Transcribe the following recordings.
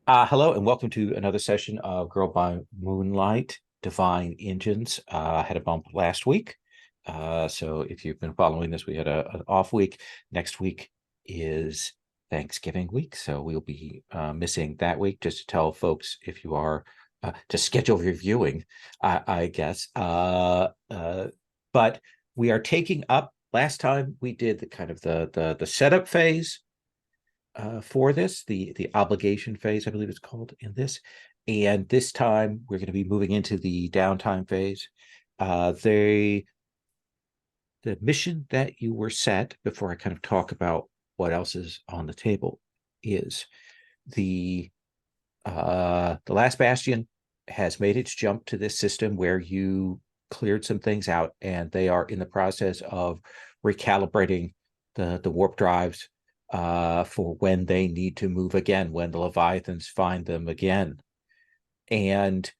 Hello and welcome to another session of Girl by Moonlight Divine Engines. I had a bump last week. So if you've been following this, we had an off week. Next week is Thanksgiving week. So we'll be missing that week, just to tell folks if you are to schedule your viewing, I guess. But we are taking up, last time we did the kind of the setup phase for this, the obligation phase, I believe it's called in this. And this time we're going to be moving into the downtime phase. The mission that you were set, before I kind of talk about what else is on the table, is the last bastion has made its jump to this system where you cleared some things out, and they are in the process of recalibrating the warp drives for when they need to move again, when the Leviathans find them again. And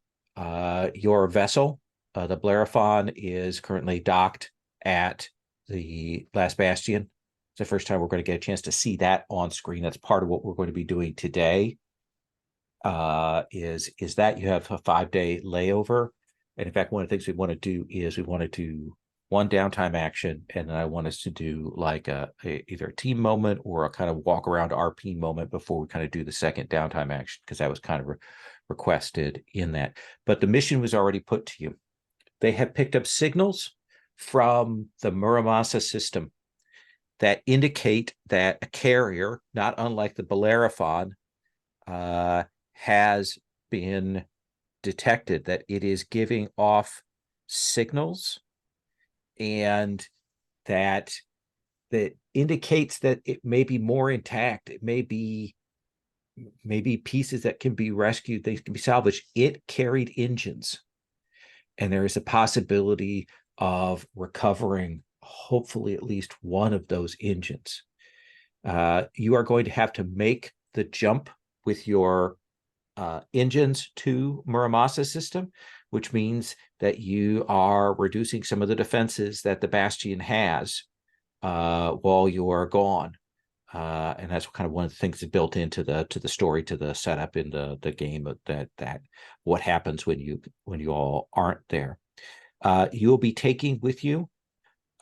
your vessel, the Bellerophon, is currently docked at the last bastion. It's the first time we're going to get a chance to see that on screen. That's part of what we're going to be doing today. Is that you have a 5-day layover. And in fact, one of the things we want to do is we want to do one downtime action, and then I want us to do like either a team moment or a kind of walk around RP moment before we kind of do the second downtime action, because that was kind of requested in that. But the mission was already put to you. They have picked up signals from the Muramasa system that indicate that a carrier, not unlike the Bellerophon, has been detected, that it is giving off signals, and that indicates that it may be more intact. It may be maybe pieces that can be rescued, things can be salvaged. It carried engines, and there is a possibility of recovering hopefully at least one of those engines. You are going to have to make the jump with your engines to Muramasa system, which means that you are reducing some of the defenses that the Bastion has while you are gone. And that's kind of one of the things that built into the story, to the setup in the game, that what happens when you all aren't there. You'll be taking with you,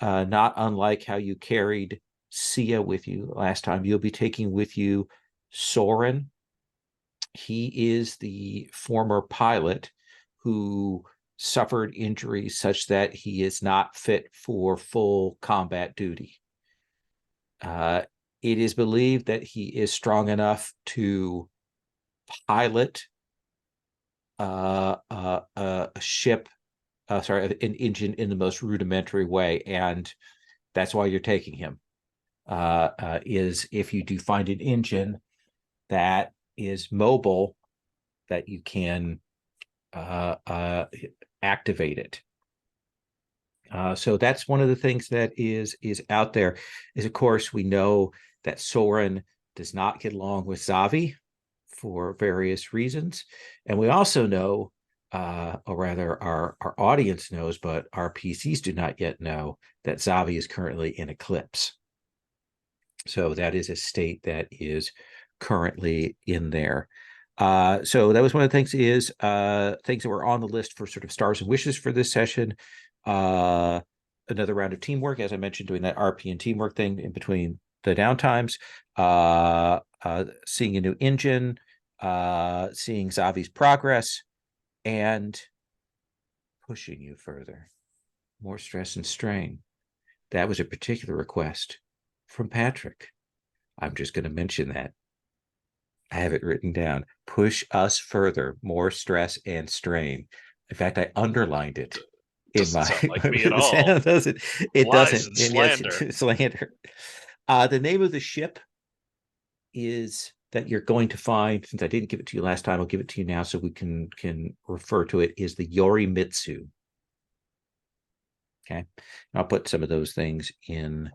not unlike how you carried Sia with you last time, you'll be taking with you Soren. He is the former pilot who suffered injuries such that he is not fit for full combat duty. It is believed that he is strong enough to pilot a ship, an engine, in the most rudimentary way, and that's why you're taking him. Is if you do find an engine that is mobile, that you can activate it. So that's one of the things that is out there. Is, of course, we know that Soren does not get along with Zavi for various reasons, and we also know, or rather, our audience knows, but our PCs do not yet know, that Zavi is currently in eclipse. So that is a state that is currently in there. So that was one of the things, is things that were on the list for sort of stars and wishes for this session. Another round of teamwork, as I mentioned, doing that RP and teamwork thing in between the downtimes, seeing a new engine, seeing Zavi's progress, and pushing you further. More stress and strain. That was a particular request from Patrick. I'm just going to mention that. I have it written down. Push us further, more stress and strain. In fact, I underlined it in Doesn't my sound like me at all. it Lies doesn't, and and yes, slander. slander. The name of the ship is that you're going to find, since I didn't give it to you last time, I'll give it to you now so we can refer to it, is the Yorimitsu. Okay, and I'll put some of those things in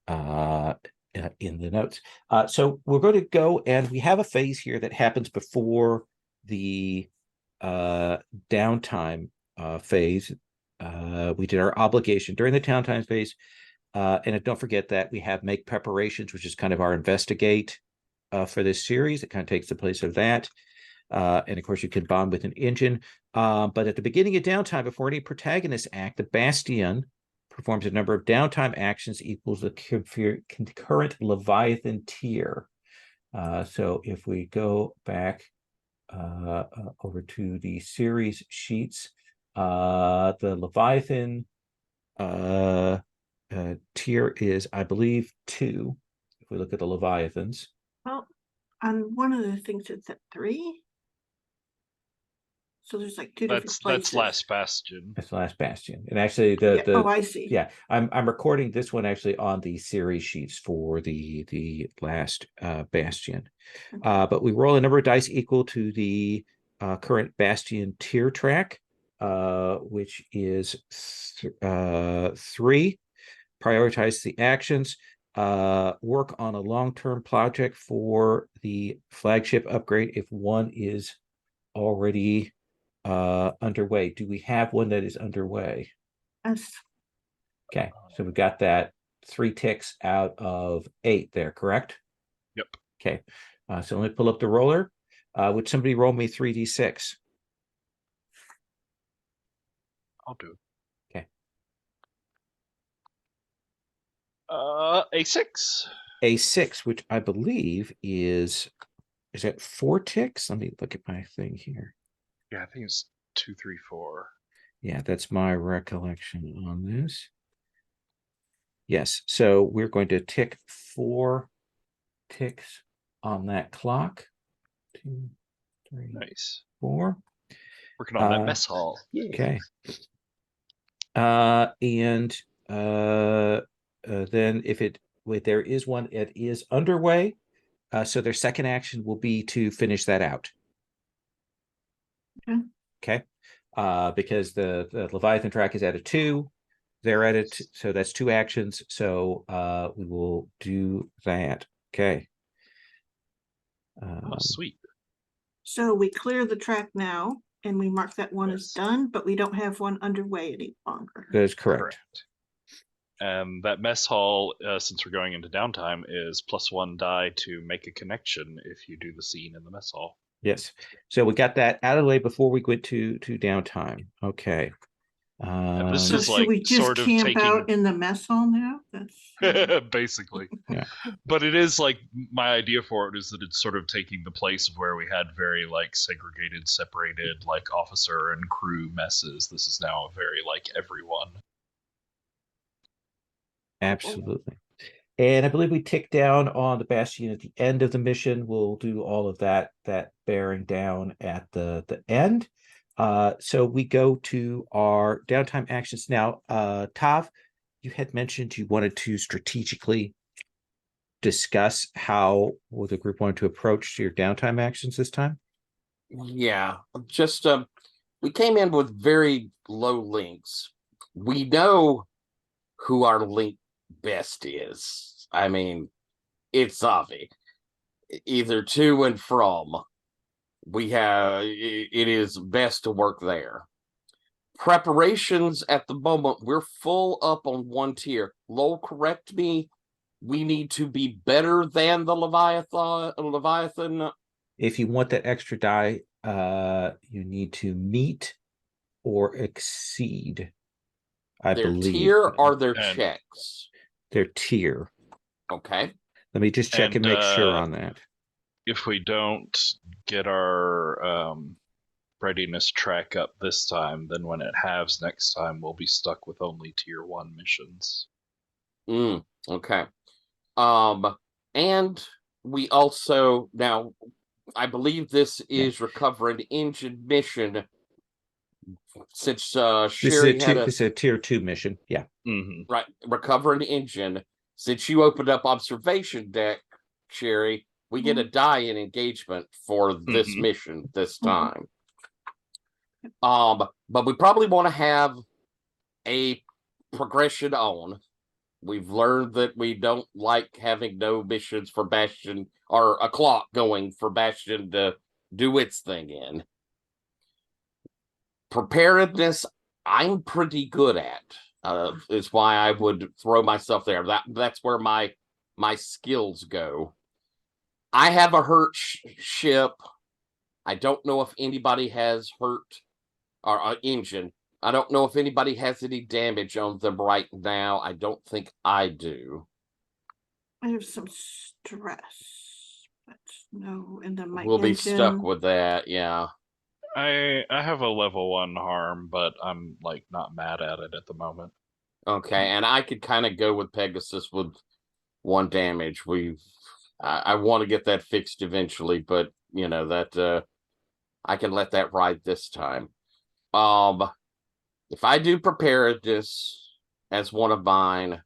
the notes. So we're going to go, and we have a phase here that happens before the downtime phase. We did our obligation during the downtime phase. And don't forget that we have make preparations, which is kind of our investigate. for this series. It kind of takes the place of that. And of course, you can bond with an engine. But at the beginning of downtime, before any protagonists act, the Bastion performs a number of downtime actions equals the concurrent Leviathan tier. So if we go back over to the series sheets, the Leviathan tier is, I believe, 2. If we look at the Leviathans. Well, on one of the things it's at 3. So there's like 2 different places. That's Last Bastion. That's the Last Bastion. And actually oh, I see. Yeah, I'm recording this one actually on the series sheets for the Last Bastion. Okay. But we roll a number of dice equal to the current Bastion tier track, which is 3. Prioritize the actions. Work on a long-term project for the flagship upgrade if one is already underway. Do we have one that is underway? Yes. Okay, so we got that 3 ticks out of 8 there, correct? Yep. Okay, so let me pull up the roller. Would somebody roll me 3d6? I'll do it. Okay. A6. A6, which I believe is that 4 ticks? Let me look at my thing here. Yeah, I think it's 2, 3, 4. Yeah, that's my recollection on this. Yes, so we're going to tick 4 ticks on that clock. 2, 3, nice. 4. Working on that mess hall. Yay. Okay. And then if there is one, it is underway. So their second action will be to finish that out. Okay. Because the Leviathan track is at a 2. They're at it, so that's 2 actions. So we will do that. Okay. Sweet. So we clear the track now, and we mark that one as done, but we don't have one underway any longer. That is correct. And that mess hall, since we're going into downtime, is +1 die to make a connection if you do the scene in the mess hall. Yes. So we got that out of the way before we went to downtime. Okay. And this so is should like we just sort of camp taking out in the mess hall now? That's basically. Yeah. But it is like my idea for it is that it's sort of taking the place of where we had very like segregated, separated like officer and crew messes. This is now a very like everyone. Absolutely. And I believe we tick down on the Bastion at the end of the mission. We'll do all of that bearing down at the end. So we go to our downtime actions now. Tav, you had mentioned you wanted to strategically discuss how the group wanted to approach your downtime actions this time. Yeah, just we came in with very low links. We know who our link best is. I mean, it's obvious. Either to and from. It is best to work there. Preparations at the moment, we're full up on 1 tier. Lowell, correct me. We need to be better than the Leviathan. If you want that extra die, you need to meet or exceed. I believe. Their tier or their checks? Their tier. Okay. Let me just check and make sure on that. If we don't get our readiness track up this time, then when it halves next time, we'll be stuck with only tier 1 missions. Okay. And we also now, I believe this is recover an engine mission. Since Sherry this is a tier 2 mission, yeah. Right, recover an engine. Since you opened up observation deck, Sherry, we get a die in engagement for this mission this time. But we probably want to have a progression on. We've learned that we don't like having no missions for Bastion or a clock going for Bastion to do its thing in. Preparedness, I'm pretty good at. Is why I would throw myself there. That's where my skills go. I have a hurt ship. I don't know if anybody has hurt or engine. I don't know if anybody has any damage on them right now. I don't think I do. I have some stress, but no, and then my We'll be stuck engine. with that. Yeah. I have a level 1 harm, but I'm like not mad at it at the moment. Okay, and I could kind of go with Pegasus with 1 damage. I want to get that fixed eventually, but you know that I can let that ride this time. If I do preparedness as one of mine,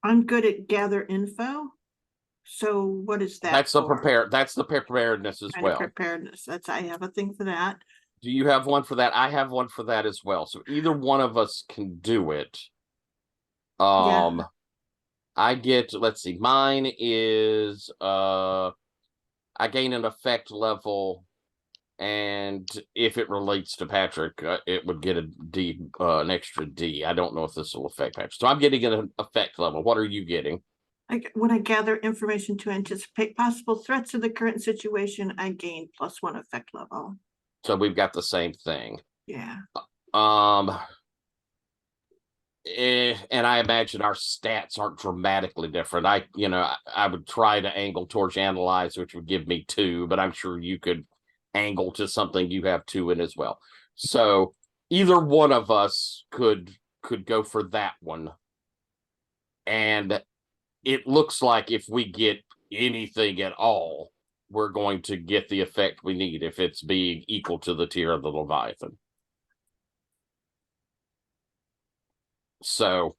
I'm good at gather info. So what is that? that's the for? That's the preparedness as Kind of well. preparedness. That's I have a thing for that. Do you have one for that? I have one for that as well. So either one of us can do it. Yeah. I get, let's see, mine is I gain an effect level, and if it relates to Patrick, it would get a D, an extra D. I don't know if this will affect Patrick. So I'm getting an effect level. What are you getting? When I gather information to anticipate possible threats of the current situation, I gain +1 effect level. So we've got the same thing. Yeah. And I imagine our stats aren't dramatically different. I would try to angle towards analyze, which would give me 2, but I'm sure you could angle to something you have 2 in as well. So either one of us could go for that one. And it looks like if we get anything at all, we're going to get the effect we need if it's being equal to the tier of the Leviathan. So,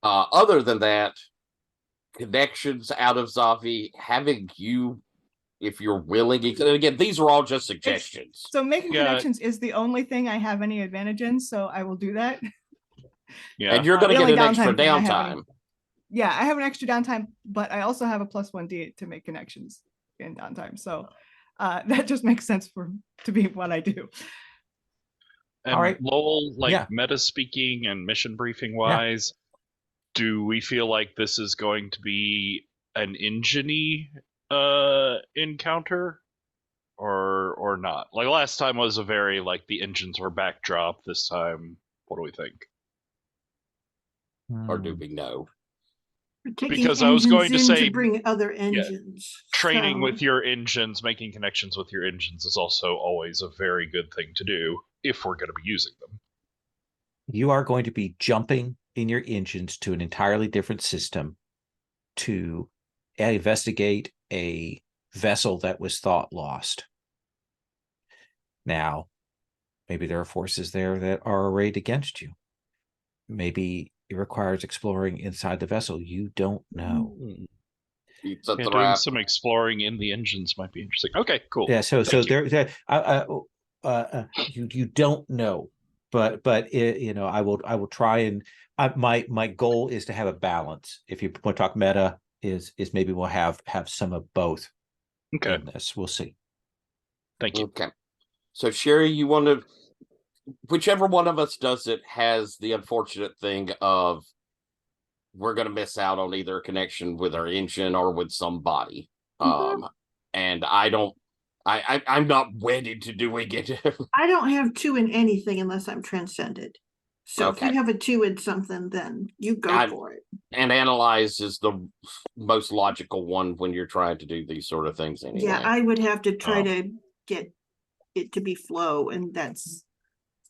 other than that, connections out of Zavi, having you, if you're willing, and again, these are all just suggestions. So making Yeah. connections is the only thing I have any advantage in, so I will do that. Yeah. And you're going to The get only an extra downtime thing I have downtime. Yeah, I have an extra downtime, but I also have a +1 D to make connections in downtime. So that just makes sense to be what I do. And All right. Lowell, like Yeah. meta speaking and mission briefing wise, do we feel like this is going to be an engine-y encounter or not? Like last time was a very like the engines were backdrop. This time, what do we think? Or do we know? We're taking Because I was going to engines in say, bring other engines. training So, with your engines, making connections with your engines is also always a very good thing to do if we're going to be using them. You are going to be jumping in your engines to an entirely different system to investigate a vessel that was thought lost. Now, maybe there are forces there that are arrayed against you. Maybe it requires exploring inside the vessel. You don't know. Doing some exploring in the engines might be interesting. Okay, cool. Yeah, so you don't know, but I will try and my goal is to have a balance. If you want to talk meta, is maybe we'll have some of both. Okay, in this we'll see. Thank you. Okay, so Sherry, you want to? Whichever one of us does it has the unfortunate thing of we're going to miss out on either a connection with our engine or with somebody. And I'm not wedded to doing it. I don't have 2 in anything unless I'm transcended. So if Okay. you have a 2 in something, then you go for it. And analyze is the most logical one when you're trying to do these sort of things anyway. Yeah, I would have to try to get it to be flow, and that's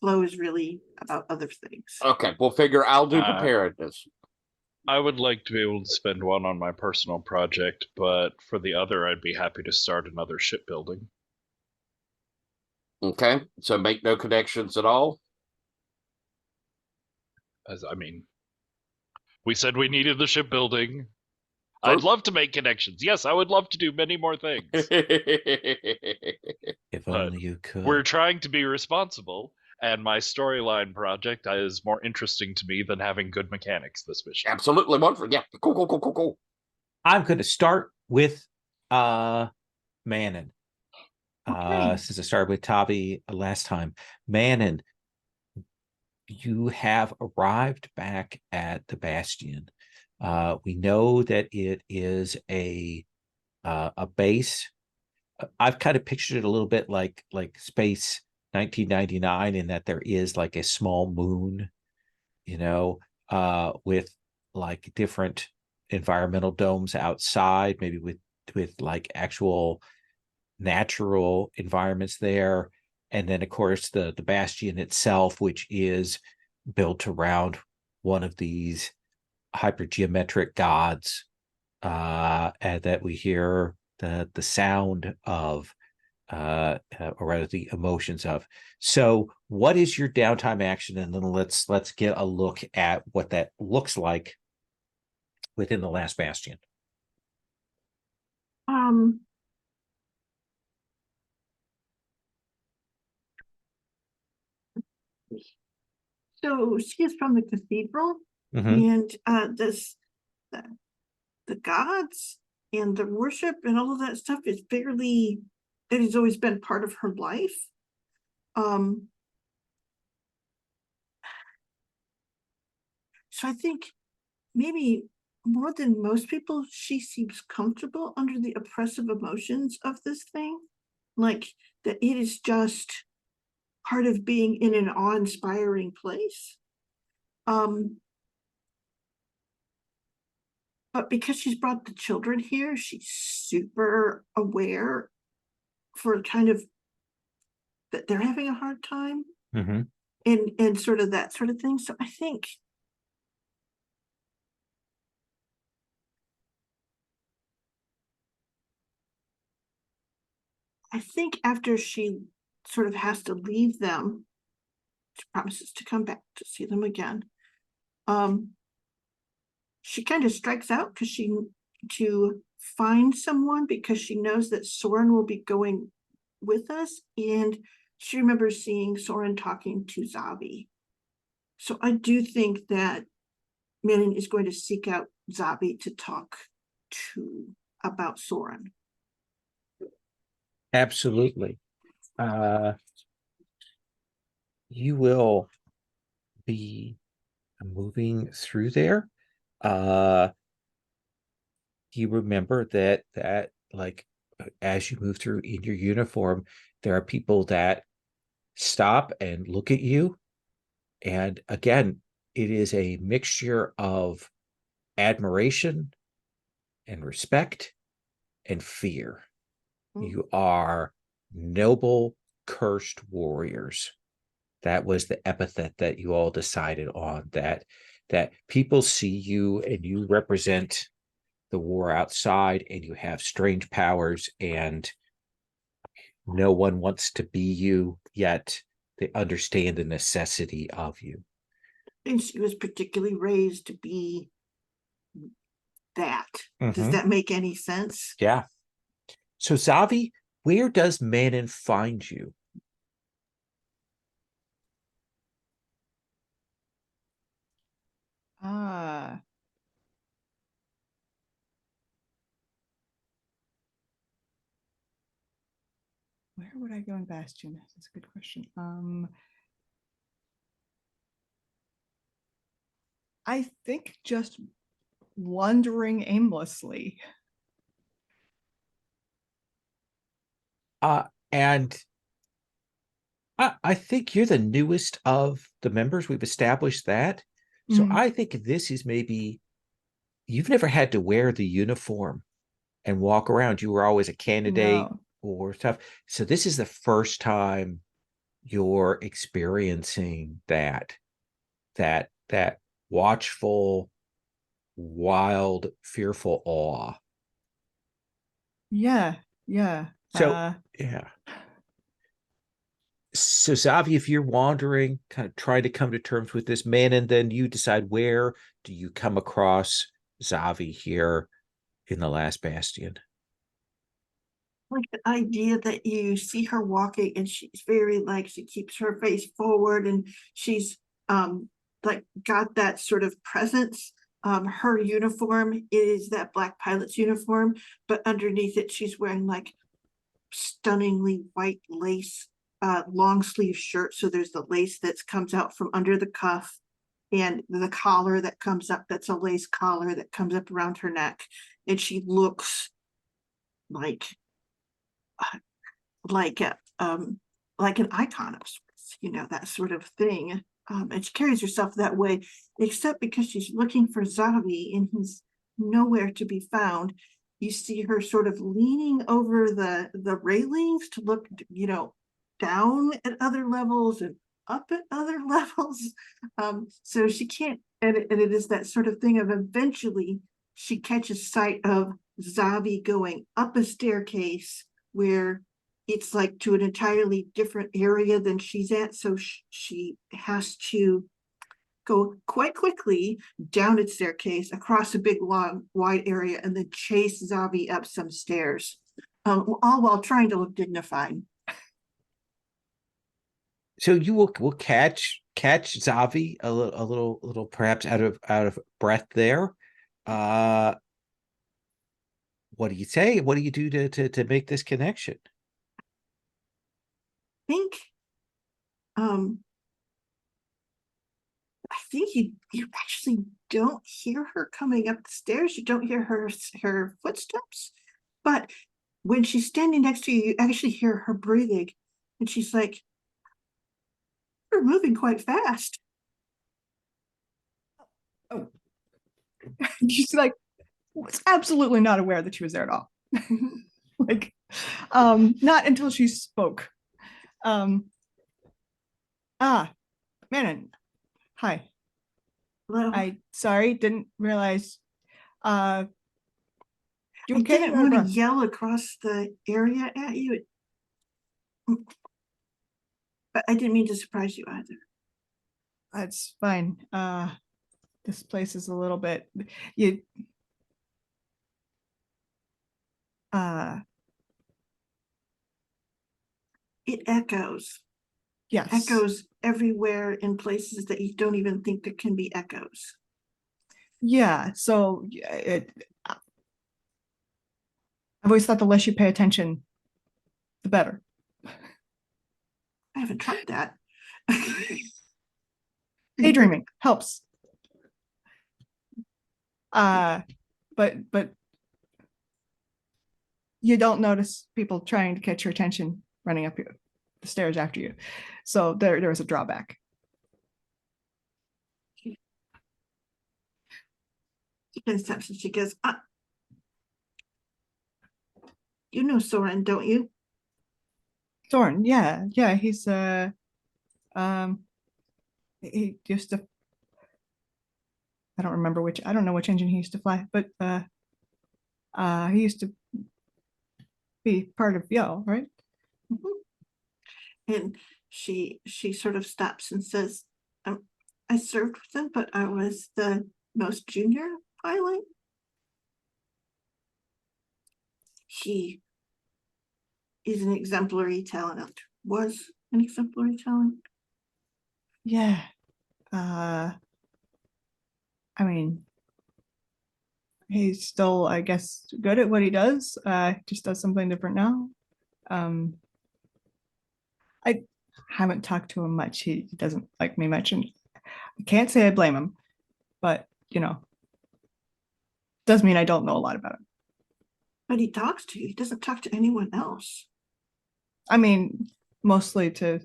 flow is really about other things. Okay, we'll figure I'll do preparedness. I would like to be able to spend 1 on my personal project, but for the other, I'd be happy to start another shipbuilding. Okay, so make no connections at all? We said we needed the shipbuilding. True. I'd love to make connections. Yes, I would love to do many more things. If only you could. We're trying to be responsible, and my storyline project is more interesting to me than having good mechanics this mission. Absolutely wonderful. Yeah, cool. I'm going to start with Manon. Okay. Since I started with Tavi last time, Manon, you have arrived back at the Bastion. We know that it is a a base. I've kind of pictured it a little bit like Space 1999, in that there is like a small moon, with like different environmental domes outside, maybe with like actual natural environments there. And then of course the bastion itself, which is built around one of these hypergeometric gods, and that we hear the sound of, or rather the emotions of. So what is your downtime action? And then let's get a look at what that looks like within the last bastion. So she is from the cathedral, Mhm. and the gods and the worship and all of that stuff is fairly, that has always been part of her life. So I think maybe more than most people, she seems comfortable under the oppressive emotions of this thing. Like that it is just part of being in an awe-inspiring place. But because she's brought the children here, she's super aware for kind of that they're having a hard time, Mhm. and sort of that sort of thing. So I think after she sort of has to leave them, she promises to come back to see them again. She kind of strikes out to find someone, because she knows that Soren will be going with us, and she remembers seeing Soren talking to Zavi. So I do think that Manon is going to seek out Zavi to talk to about Soren. Absolutely. You will be moving through there. You remember that like as you move through in your uniform, there are people that stop and look at you. And again, it is a mixture of admiration and respect and fear. You are noble, cursed warriors. That was the epithet that you all decided on, that people see you and you represent the war outside, and you have strange powers, and no one wants to be you, yet they understand the necessity of you. And she was particularly raised to be that. Does Mhm. that make any sense? Yeah. So Zavi, where does Manon find you? Ah. Where would I go in Bastion? That's a good question. I think just wandering aimlessly. And I think you're the newest of the members. We've established that. So Mhm. I think this is maybe, you've never had to wear the uniform and walk around. You were always a candidate No. or stuff. So this is the first time you're experiencing that watchful, wild, fearful awe. Yeah. Yeah. So yeah. So Zavi, if you're wandering, kind of trying to come to terms with this man, and then you decide, where do you come across Zavi here in the last bastion? Like the idea that you see her walking and she's very, like, she keeps her face forward, and she's like got that sort of presence. Her uniform is that black pilot's uniform, but underneath it she's wearing like stunningly white lace long sleeve shirt. So there's the lace that comes out from under the cuff, and the collar that comes up, that's a lace collar that comes up around her neck, and she looks like like a, like an icon of sorts, you know, that sort of thing. And she carries herself that way, except because she's looking for Zavi and he's nowhere to be found. You see her sort of leaning over the railings to look, you know, down at other levels and up at other levels. So she can't, and it is that sort of thing of eventually she catches sight of Zavi going up a staircase where it's like to an entirely different area than she's at. So she has to go quite quickly down its staircase, across a big, long, wide area, and then chase Zavi up some stairs, all while trying to look dignified. So you will catch Zavi a little perhaps out of breath there. What do you say? What do you do to make this connection? I think you actually don't hear her coming up the stairs. You don't hear her footsteps, but when she's standing next to you, you actually hear her breathing, and she's like, "You're moving quite fast." Oh, she's like, was absolutely not aware that she was there at all. Like, not until she spoke. Manon, hi. Well, Sorry, didn't realize. You I okay? didn't want to yell across the area at you, but I didn't mean to surprise you either. That's fine. This place is a little bit, you. It echoes. Yes. Echoes everywhere in places that you don't even think there can be echoes. Yeah. So I've always thought the less you pay attention, the better. I haven't tried that. Daydreaming helps. But you don't notice people trying to catch your attention running up the stairs after you. So there was a drawback. She steps and she goes, you know Soren, don't you? Soren, yeah, he's he used to, I don't know which engine he used to fly, but he used to be part of Yo, right? Mm-hmm. And she sort of stops and says, I served with them, but I was the most junior pilot. He is an exemplary talent, was an exemplary talent. Yeah. I mean, he's still, I guess, good at what he does. Just does something different now. I haven't talked to him much. He doesn't like me much, and I can't say I blame him, but you know, does mean I don't know a lot about him. But he talks to you. He doesn't talk to anyone else. I mean, mostly to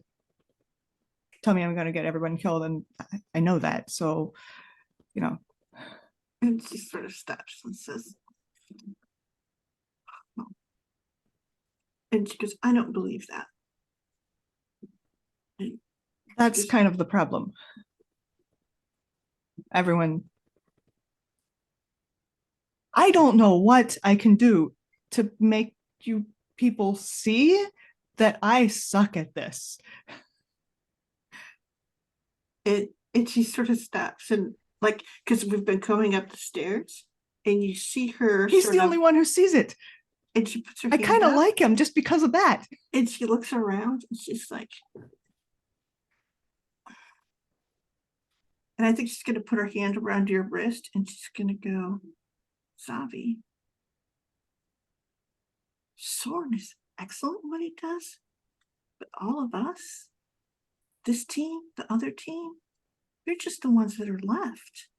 tell me I'm going to get everyone killed, and I know that. So, you know. And she sort of stops and says, oh. And she goes, I don't believe that. And that's kind of the problem. Everyone, I don't know what I can do to make you people see that I suck at this. And she sort of stops and like, because we've been coming up the stairs and you see her. He's the only one who sees it. And she puts her I kind of like him just because of that. And she looks around and she's like, and I think she's going to put her hand around your wrist and she's going to go, Zavi, Soren is excellent at what he does, but all of us, this team, the other team, you're just the ones that are left.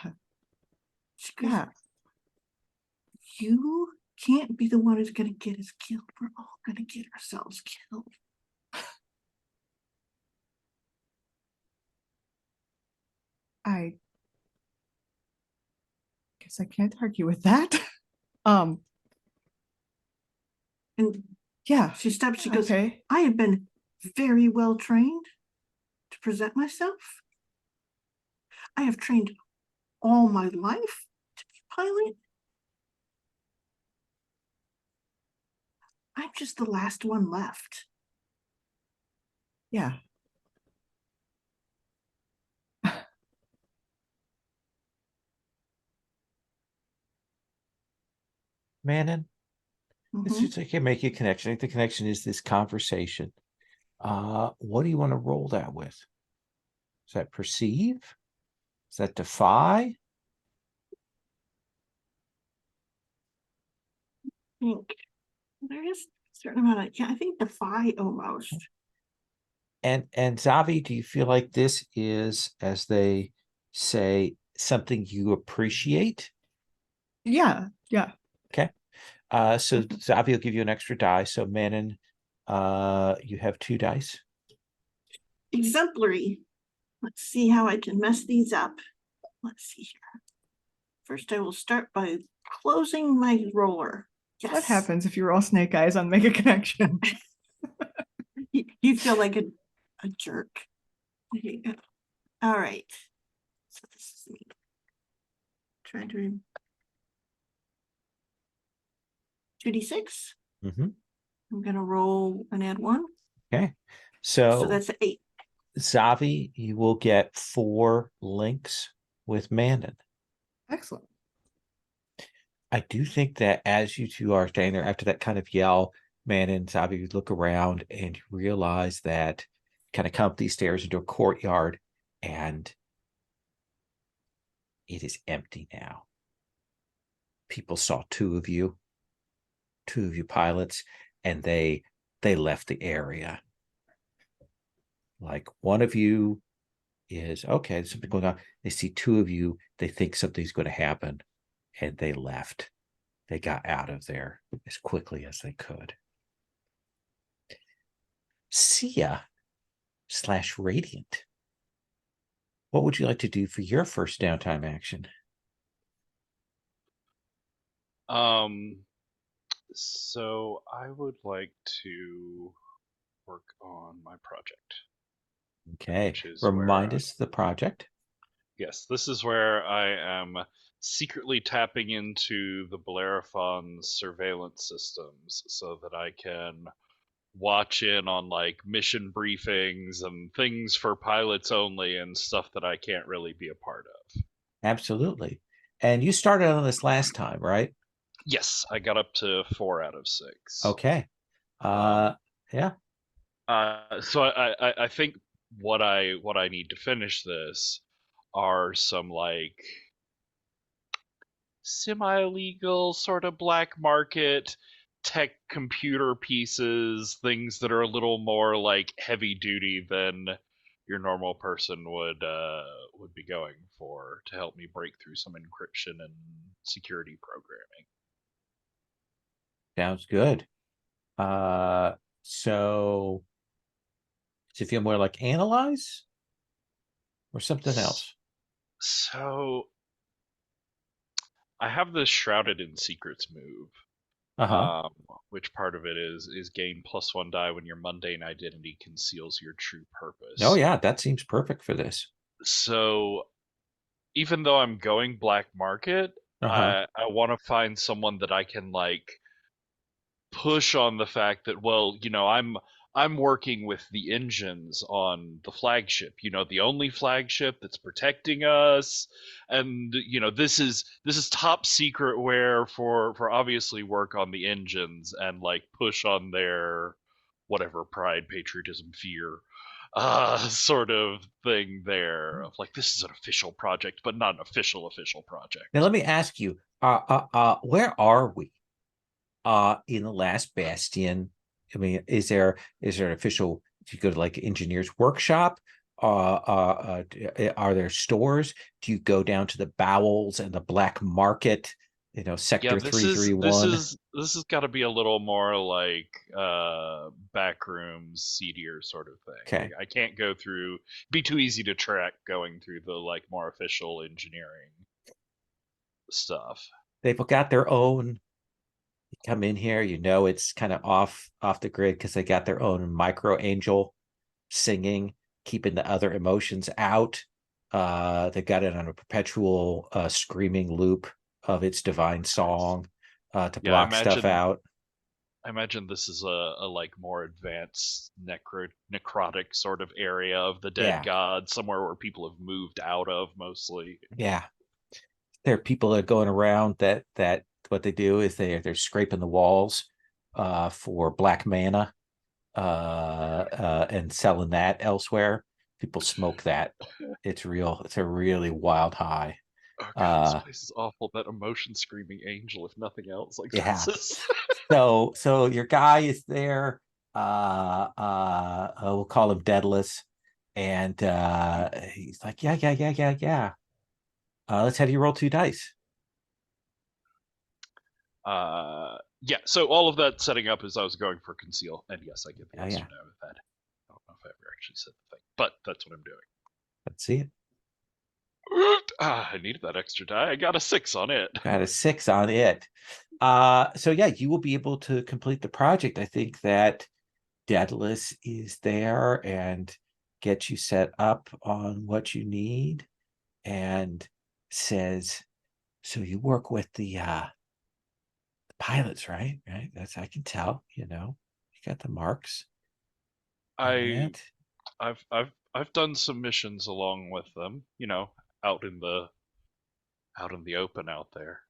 Yeah. She goes, Yeah. You can't be the one who's gonna get us killed. We're all gonna get ourselves killed. I guess I can't argue with that. Um, And yeah, she stops, she goes, okay. I have been very well trained to present myself. I have trained all my life to be a pilot. I'm just the last one left. Yeah. Manon, it's Mhm. just I can make a connection. I think the connection is this conversation. What do you want to roll that with? Is that perceive? Is that defy? I think there is a certain amount of, yeah, I think defy almost. And Zavi, do you feel like this is, as they say, something you appreciate? Yeah. Yeah. Okay. So Zavi will give you an extra die. So Manon, you have 2 dice. Exemplary. Let's see how I can mess these up. Let's see here. First, I will start by closing my roller. Yes. What happens if you roll snake eyes on make a connection? You feel like a jerk. There you go. All right. So this is me. Trying to 2d6. Mm-hmm. I'm gonna roll and add 1. Okay. So So that's 8. Zavi, you will get 4 links with Manon. Excellent. I do think that as you two are standing there after that kind of yell, Manon and Zavi, you look around and you realize that kind of come up these stairs into a courtyard and it is empty now. People saw 2 of you pilots, and they left the area. Like one of you is okay, there's something going on. They see 2 of you, they think something's going to happen, and they left. They got out of there as quickly as they could. Sia/Radiant. What would you like to do for your first downtime action? So I would like to work on my project. Okay. Which is Remind where us the project. Yes, this is where I am secretly tapping into the Bellerophon's surveillance systems so that I can watch in on like mission briefings and things for pilots only and stuff that I can't really be a part of. Absolutely. And you started on this last time, right? Yes, I got up to 4 out of 6. Okay. Yeah. So I think what I need to finish this are some like semi-illegal sort of black market tech computer pieces, things that are a little more like heavy duty than your normal person would be going for to help me break through some encryption and security programming. Sounds good. So does it feel more like analyze or something else? So I have this Shrouded in Secrets move. Uh-huh. Which part of it is gain +1 die when your mundane identity conceals your true purpose. Oh yeah, that seems perfect for this. So even though I'm going black market, Uh-huh. I want to find someone that I can like push on the fact that, well, I'm working with the engines on the flagship, the only flagship that's protecting us, and this is top secret where for obviously work on the engines and like push on their whatever pride, patriotism, fear sort of thing there of like, this is an official project but not an official project. Now let me ask you, where are we in the last bastion? I mean, is there an official, do you go to like engineer's workshop? Are there stores? Do you go down to the bowels and the black market? you know, Yeah, sector this 331. this has got to be a little more like backrooms, seedier sort of thing. Okay. Like, I can't go through. Be too easy to track going through the like more official engineering stuff. They've got their own. You come in here, you know it's kind of off the grid because they got their own micro angel singing, keeping the other emotions out. They got it on a perpetual screaming loop of its divine song to Yeah, block stuff out. I imagine this is a like more advanced necrotic sort of area of the dead Yeah. god, somewhere where people have moved out of mostly. Yeah. There are people that are going around that what they do is they're scraping the walls for black mana and selling that elsewhere. People smoke that. It's real. It's a really wild high. Oh god, this place is awful. That emotion screaming angel, if nothing else. Like, Yeah. Jesus. So your guy is there. We'll call him Deadless, and he's like, yeah. Let's have you roll 2 dice. Yeah, so all of that setting up as I was going for conceal, and yes, I get the Oh, yes yeah. or no with that. I don't know if I ever actually said the thing, but that's what I'm doing. Let's see it. I needed that extra die. I got a 6 on it. Got a 6 on it. So yeah, you will be able to complete the project. I think that Daedalus is there and get you set up on what you need, and says, so you work with the pilots, right? Right. That's, I can tell, you know, you got the marks. I've done some missions along with them, you know, out in the open out there.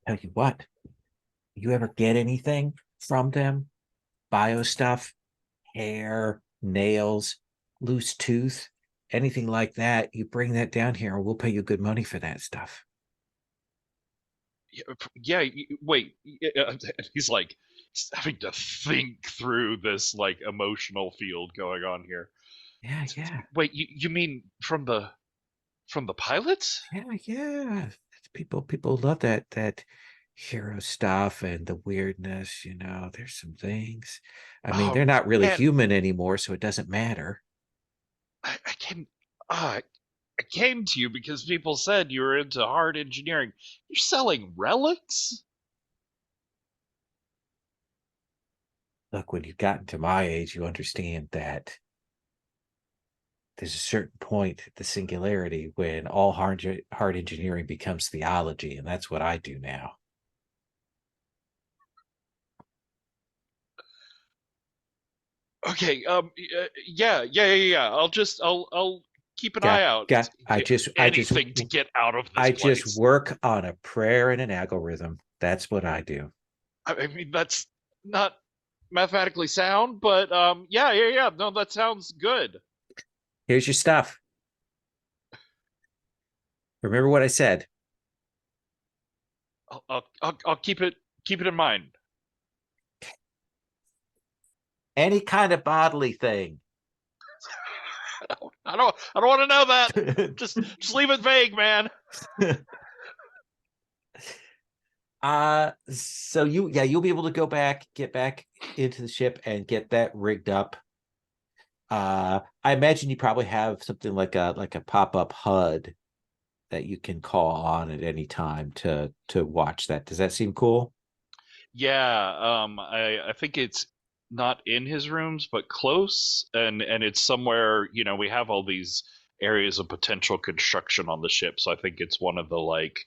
Tell you what, you ever get anything from them? Bio stuff, hair, nails, loose tooth, anything like that, you bring that down here and we'll pay you good money for that stuff. Yeah, wait. He's like having to think through this like emotional field going on here. Yeah. Wait, you mean from the pilots? Yeah. People love that hero stuff and the weirdness, you know. There's some things. I mean, Oh they're not really man, human anymore, so it doesn't matter. I came. I came to you because people said you were into hard engineering. You're selling relics? Look, when you've gotten to my age, you understand that there's a certain point, the singularity, when all hard engineering becomes theology, and that's what I do now. Okay. Yeah. I'll keep an eye out. Anything to get out of this place. Just work on a prayer and an algorithm. That's what I do. I mean, that's not mathematically sound, but yeah. No, that sounds good. Here's your stuff. Remember what I said. I'll keep it in mind. Any kind of bodily thing. I don't want to know that. just leave it vague, man. So you'll be able to get back into the ship and get that rigged up. I imagine you probably have something like a pop-up HUD that you can call on at any time to watch that. Does that seem cool? Yeah, I think it's not in his rooms, but close, and it's somewhere. You know, we have all these areas of potential construction on the ship, so I think it's one of the like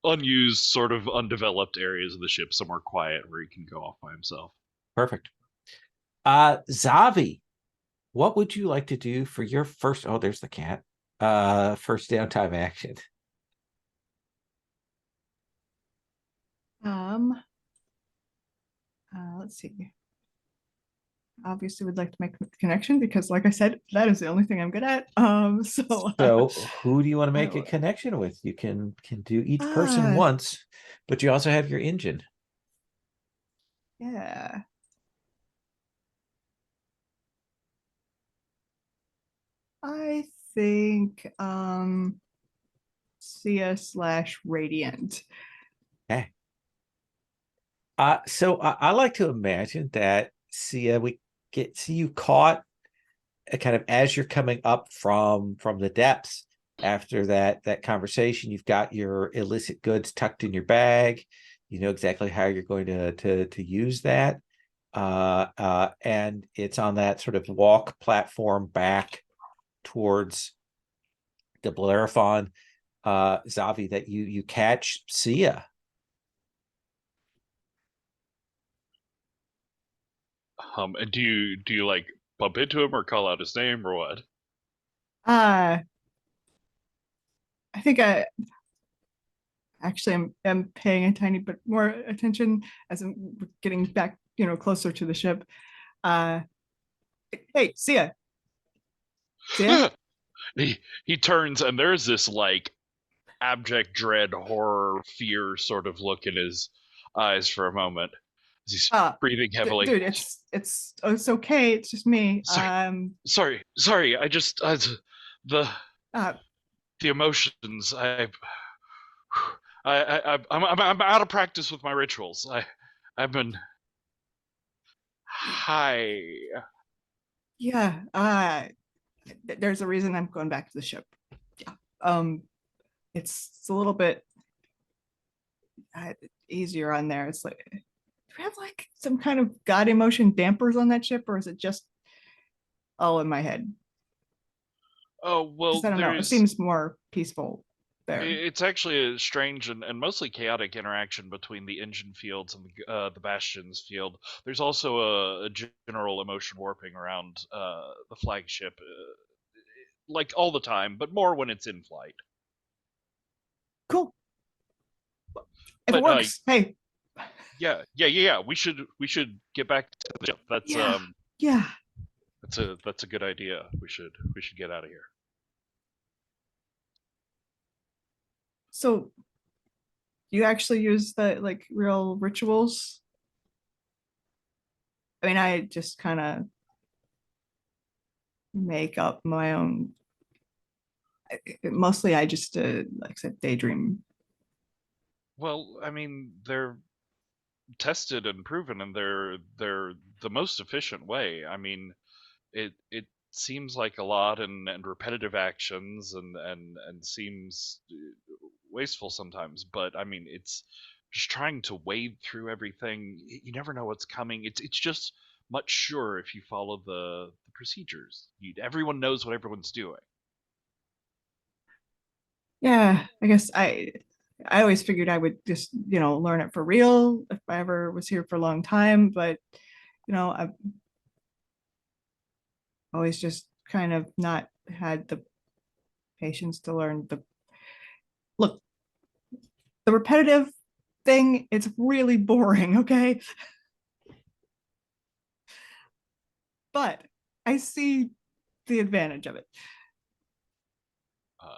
unused, sort of undeveloped areas of the ship, somewhere quiet where he can go off by himself. Perfect. Zavi, what would you like to do for your first? Oh, there's the cat. First downtime action. Let's see. Obviously would like to make the connection because like I said, that is the only thing I'm good at. So who do you want to make a connection with? You can do each person once, but you also have your engine. Yeah. I think Sia/Radiant. Okay. So I like to imagine that we see you caught kind of as you're coming up from the depths after that conversation. You've got your illicit goods tucked in your bag. You know exactly how you're going to use that. And it's on that sort of walk platform back towards the Bellerophon, Zavi, that you catch Sia. And do you like bump into him or call out his name or what? I think I actually am paying a tiny bit more attention as I'm getting back, closer to the ship. Hey, Sia. Sia? He turns and there's this like abject dread, horror, fear sort of look in his eyes for a moment as he's breathing heavily. Dude, it's okay. It's just me. Sorry. I just the Uh, the emotions. I'm out of practice with my rituals. I've been. Hi. yeah. There's a reason I'm going back to the ship. Yeah. It's a little bit easier on there. It's like, do we have like some kind of god emotion dampers on that ship, or is it just all in my head? Oh well, I don't know. It seems more peaceful there. It's actually a strange and mostly chaotic interaction between the engine fields and the bastions field. There's also a general emotion warping around the flagship, like all the time, but more when it's in flight. Cool. If it works, hey. Yeah. We should get back to the ship. That's yeah. That's a good idea. We should get out of here. So you actually use the like real rituals? I mean, I just kind of make up my own. Mostly I just like I said, daydream. Well, I mean, they're tested and proven, and they're the most efficient way. I mean, it seems like a lot and repetitive actions and seems wasteful sometimes, but I mean, it's just trying to wade through everything. You never know what's coming. It's just much surer if you follow the procedures. Everyone knows what everyone's doing. Yeah, I guess I always figured I would just, learn it for real if I ever was here for a long time, but I've always just kind of not had the patience to learn the repetitive thing. It's really boring, okay? But I see the advantage of it.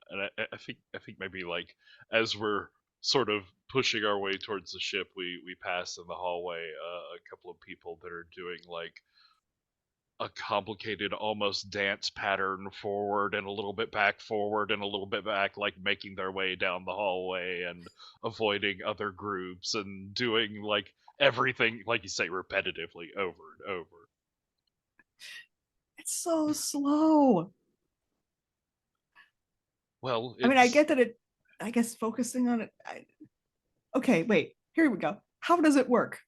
And I think maybe like as we're sort of pushing our way towards the ship, we pass in the hallway a couple of people that are doing like a complicated almost dance pattern forward and a little bit back, forward and a little bit back, like making their way down the hallway and avoiding other groups and doing like everything, like you say, repetitively over and over. It's so slow. Well, I mean, I get that I guess focusing on it. Okay, wait, here we go. How does it work?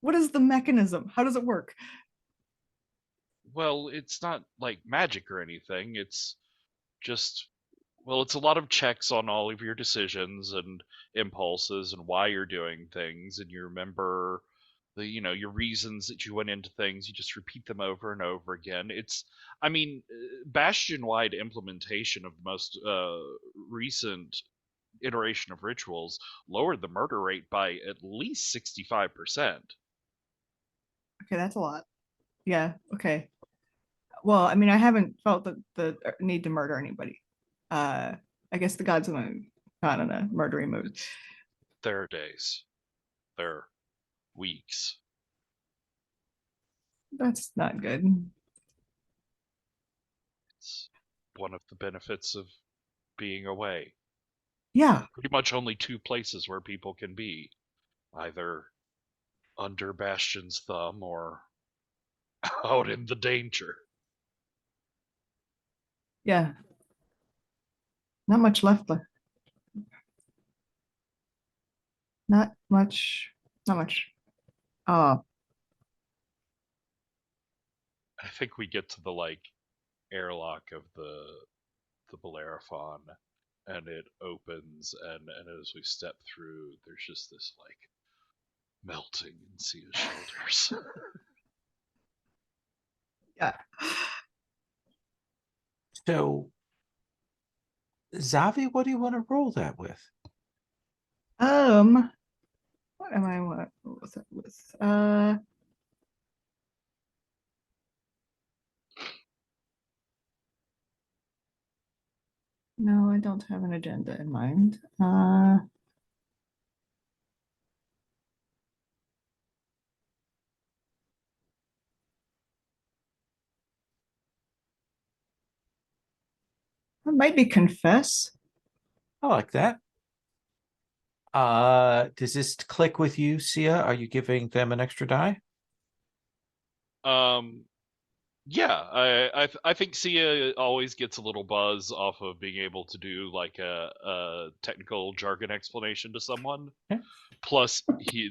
What is the mechanism? How does it work? well, it's not like magic or anything. It's just, well, it's a lot of checks on all of your decisions and impulses and why you're doing things, and you remember your reasons that you went into things. You just repeat them over and over again. It's, I mean, bastion wide implementation of the most recent iteration of rituals lowered the murder rate by at least 65%. Okay, that's a lot. Yeah, okay. Well, I mean, I haven't felt the need to murder anybody. I guess the gods are not in a murdering mood. There are days, there are weeks. That's not good. It's one of the benefits of being away. Yeah. Pretty much only two places where people can be, either under Bastion's thumb or out in the danger. Yeah. Not much left. Not much. Not much. Uh, I think we get to the like airlock of the Bellerophon, and it opens, and as we step through, there's just this like melting in Sia's shoulders. yeah. So, Zavi, what do you want to roll that with? What am I what was it with? No, I don't have an agenda in mind. It might be confess. I like that. Does this click with you, Sia? Are you giving them an extra die? Yeah, I think Sia always gets a little buzz off of being able to do like a technical jargon explanation to someone. Okay. Plus,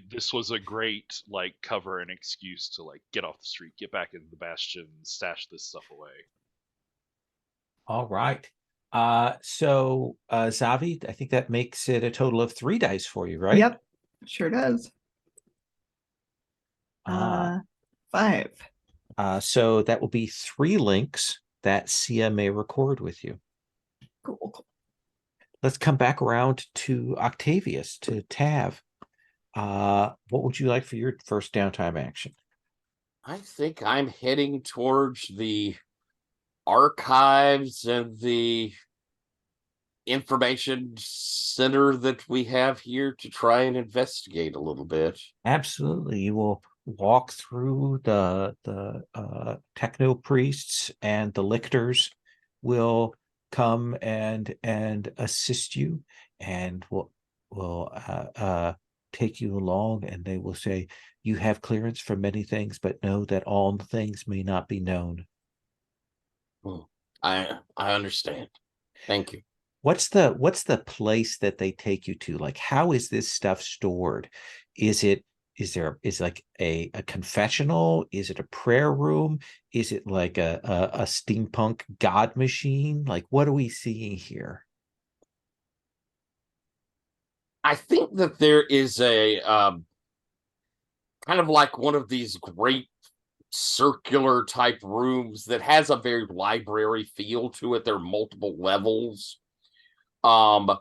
this was a great like cover and excuse to like get off the street, get back into the Bastion, stash this stuff away. All right. So Zavi, I think that makes it a total of 3 dice for you, right? Yep, sure does. Uh, 5. so that will be 3 links that Sia may record with you. Cool. Let's come back around to Octavius, to Tav. What would you like for your first downtime action? I think I'm heading towards the archives and the information center that we have here to try and investigate a little bit. Absolutely. You will walk through the techno priests, and the lictors will come and assist you, and will take you along, and they will say, you have clearance for many things, but know that all things may not be known. I understand. Thank you. What's the place that they take you to? Like, how is this stuff stored? Is like a confessional? Is it a prayer room? Is it like a steampunk god machine? Like, what are we seeing here? I think that there is a kind of like one of these great circular type rooms that has a very library feel to it. There are multiple levels. And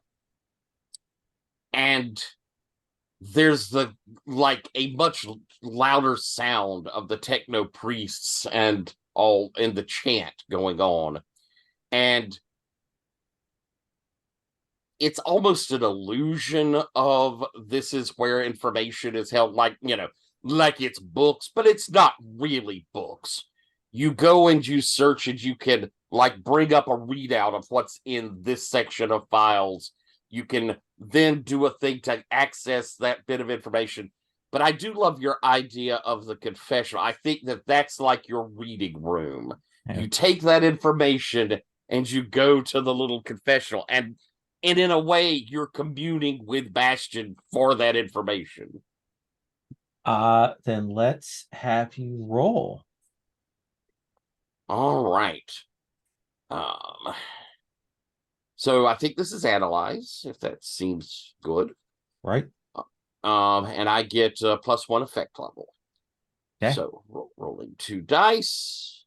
there's the like a much louder sound of the techno priests and all in the chant going on. And it's almost an illusion of this is where information is held, like, like it's books, but it's not really books. You go and you search and you can like bring up a readout of what's in this section of files. You can then do a thing to access that bit of information. But I do love your idea of the confessional. I think that that's like your reading room. Yeah. You take that information and you go to the little confessional, and in a way, you're communing with Bastion for that information. Then let's have you roll. All right. So I think this is analyze, if that seems good. Right. And I get +1 effect level. Okay. So rolling 2 dice.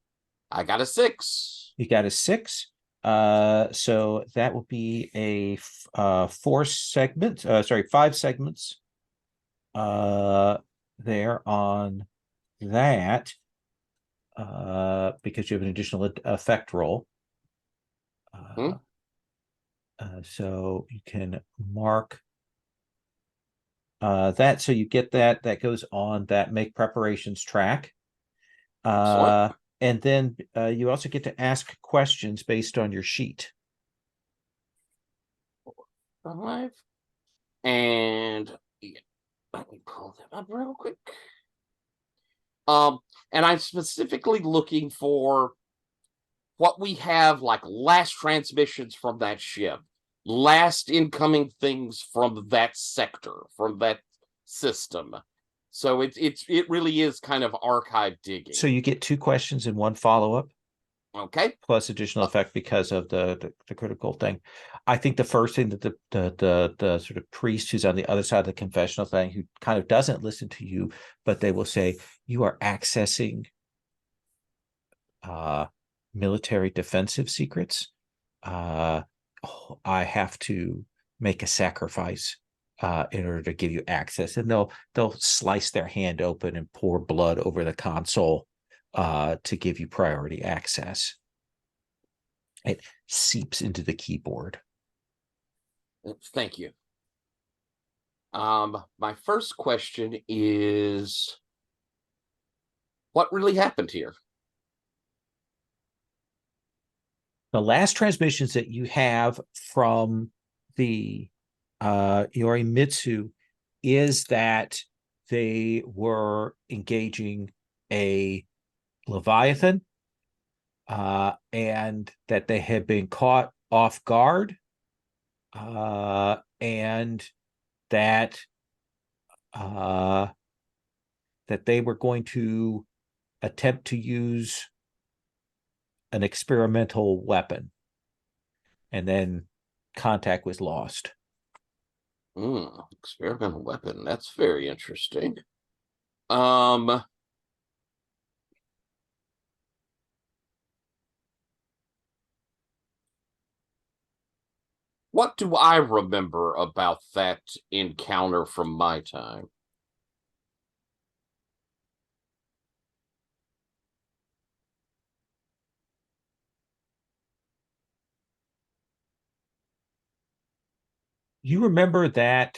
I got a 6. You got a 6. So that will be a 5 segments there on that, because you have an additional effect roll. So you can mark that, so you get that goes on that make preparations track. And then you also get to ask questions based on your sheet. 5. And yeah, let me pull them up real quick. And I'm specifically looking for what we have, like last transmissions from that ship, last incoming things from that sector, from that system. So it really is kind of archive digging. So you get 2 questions and 1 follow-up. Okay. Plus additional effect because of the critical thing. I think the first thing that the sort of priest who's on the other side of the confessional thing, who kind of doesn't listen to you, but they will say, you are accessing military defensive secrets. I have to make a sacrifice in order to give you access. And they'll slice their hand open and pour blood over the console to give you priority access. It seeps into the keyboard. Thank you. My first question is, what really happened here? The last transmissions that you have from the Yorimitsu is that they were engaging a Leviathan, and that they had been caught off guard, and that that they were going to attempt to use an experimental weapon, and then contact was lost. Experimental weapon. That's very interesting. What do I remember about that encounter from my time? You remember that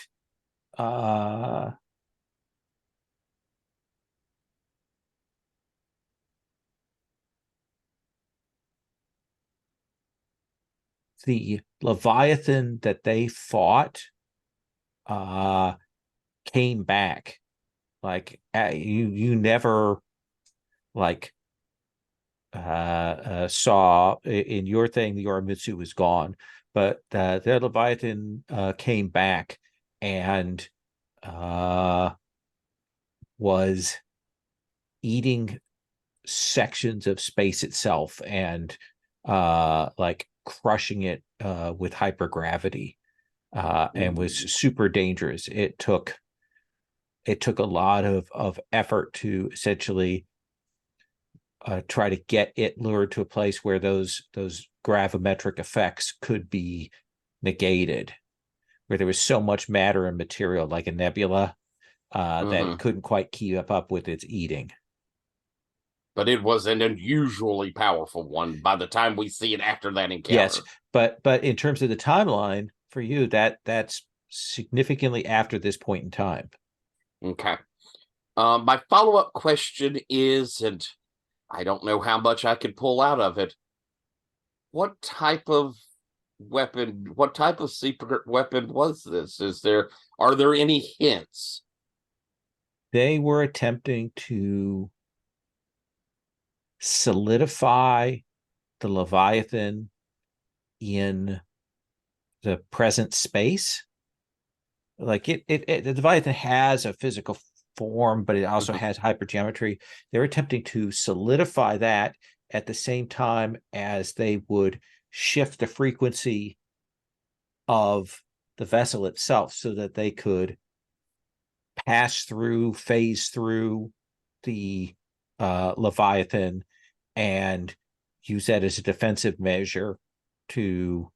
the Leviathan that they fought came back. Like you never like saw in your thing the Yorimitsu was gone, but the Leviathan came back and was eating sections of space itself and like crushing it with hypergravity, and was super dangerous. It took a lot of effort to essentially try to get it lured to a place where those gravimetric effects could be negated, where there was so much matter and material like a nebula that it couldn't quite keep up with its eating. But it was an unusually powerful one by the time we see it after that encounter. Yes, but in terms of the timeline for you, that's significantly after this point in time. Okay. My follow-up question is, and I don't know how much I could pull out of it, what type of weapon, what type of secret weapon was this? Are there any hints? They were attempting to solidify the Leviathan in the present space. Like the Leviathan has a physical form, but it also has hypergeometry. They're attempting to solidify that at the same time as they would shift the frequency of the vessel itself so that they could phase through the Leviathan and use that as a defensive measure to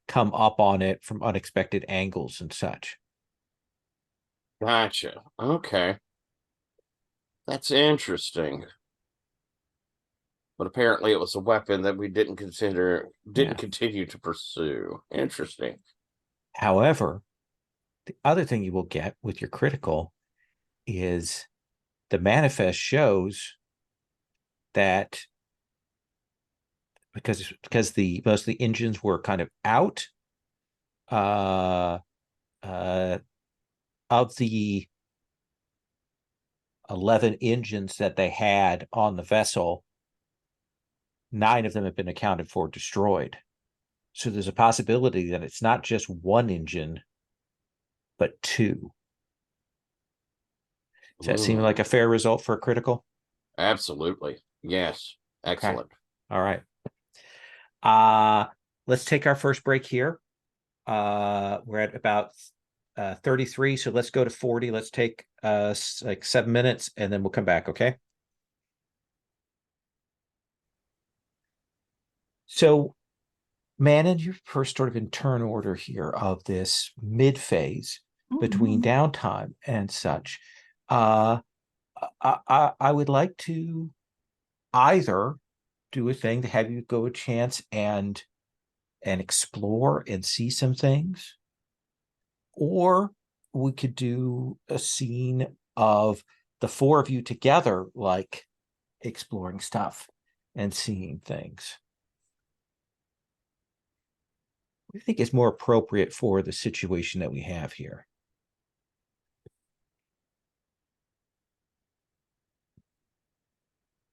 come up on it from unexpected angles and such. Gotcha. Okay. That's interesting. But apparently it was a weapon that we didn't continue to pursue. Interesting. However, the other thing you will get with your critical is the manifest shows that because most of the engines were kind of out, of the 11 engines that they had on the vessel, 9 of them have been accounted for destroyed. So there's a possibility that it's not just one engine, but 2. Does that seem like a fair result for a critical? Absolutely. Yes. Excellent. All right. Let's take our first break here. We're at about 33, so let's go to 40. Let's take like 7 minutes and then we'll come back, okay? So, manage your first sort of in turn order here of this mid phase between downtime and such. I would like to either do a thing to have you go a chance and explore and see some things, or we could do a scene of the 4 of you together, like exploring stuff and seeing things. I think it's more appropriate for the situation that we have here.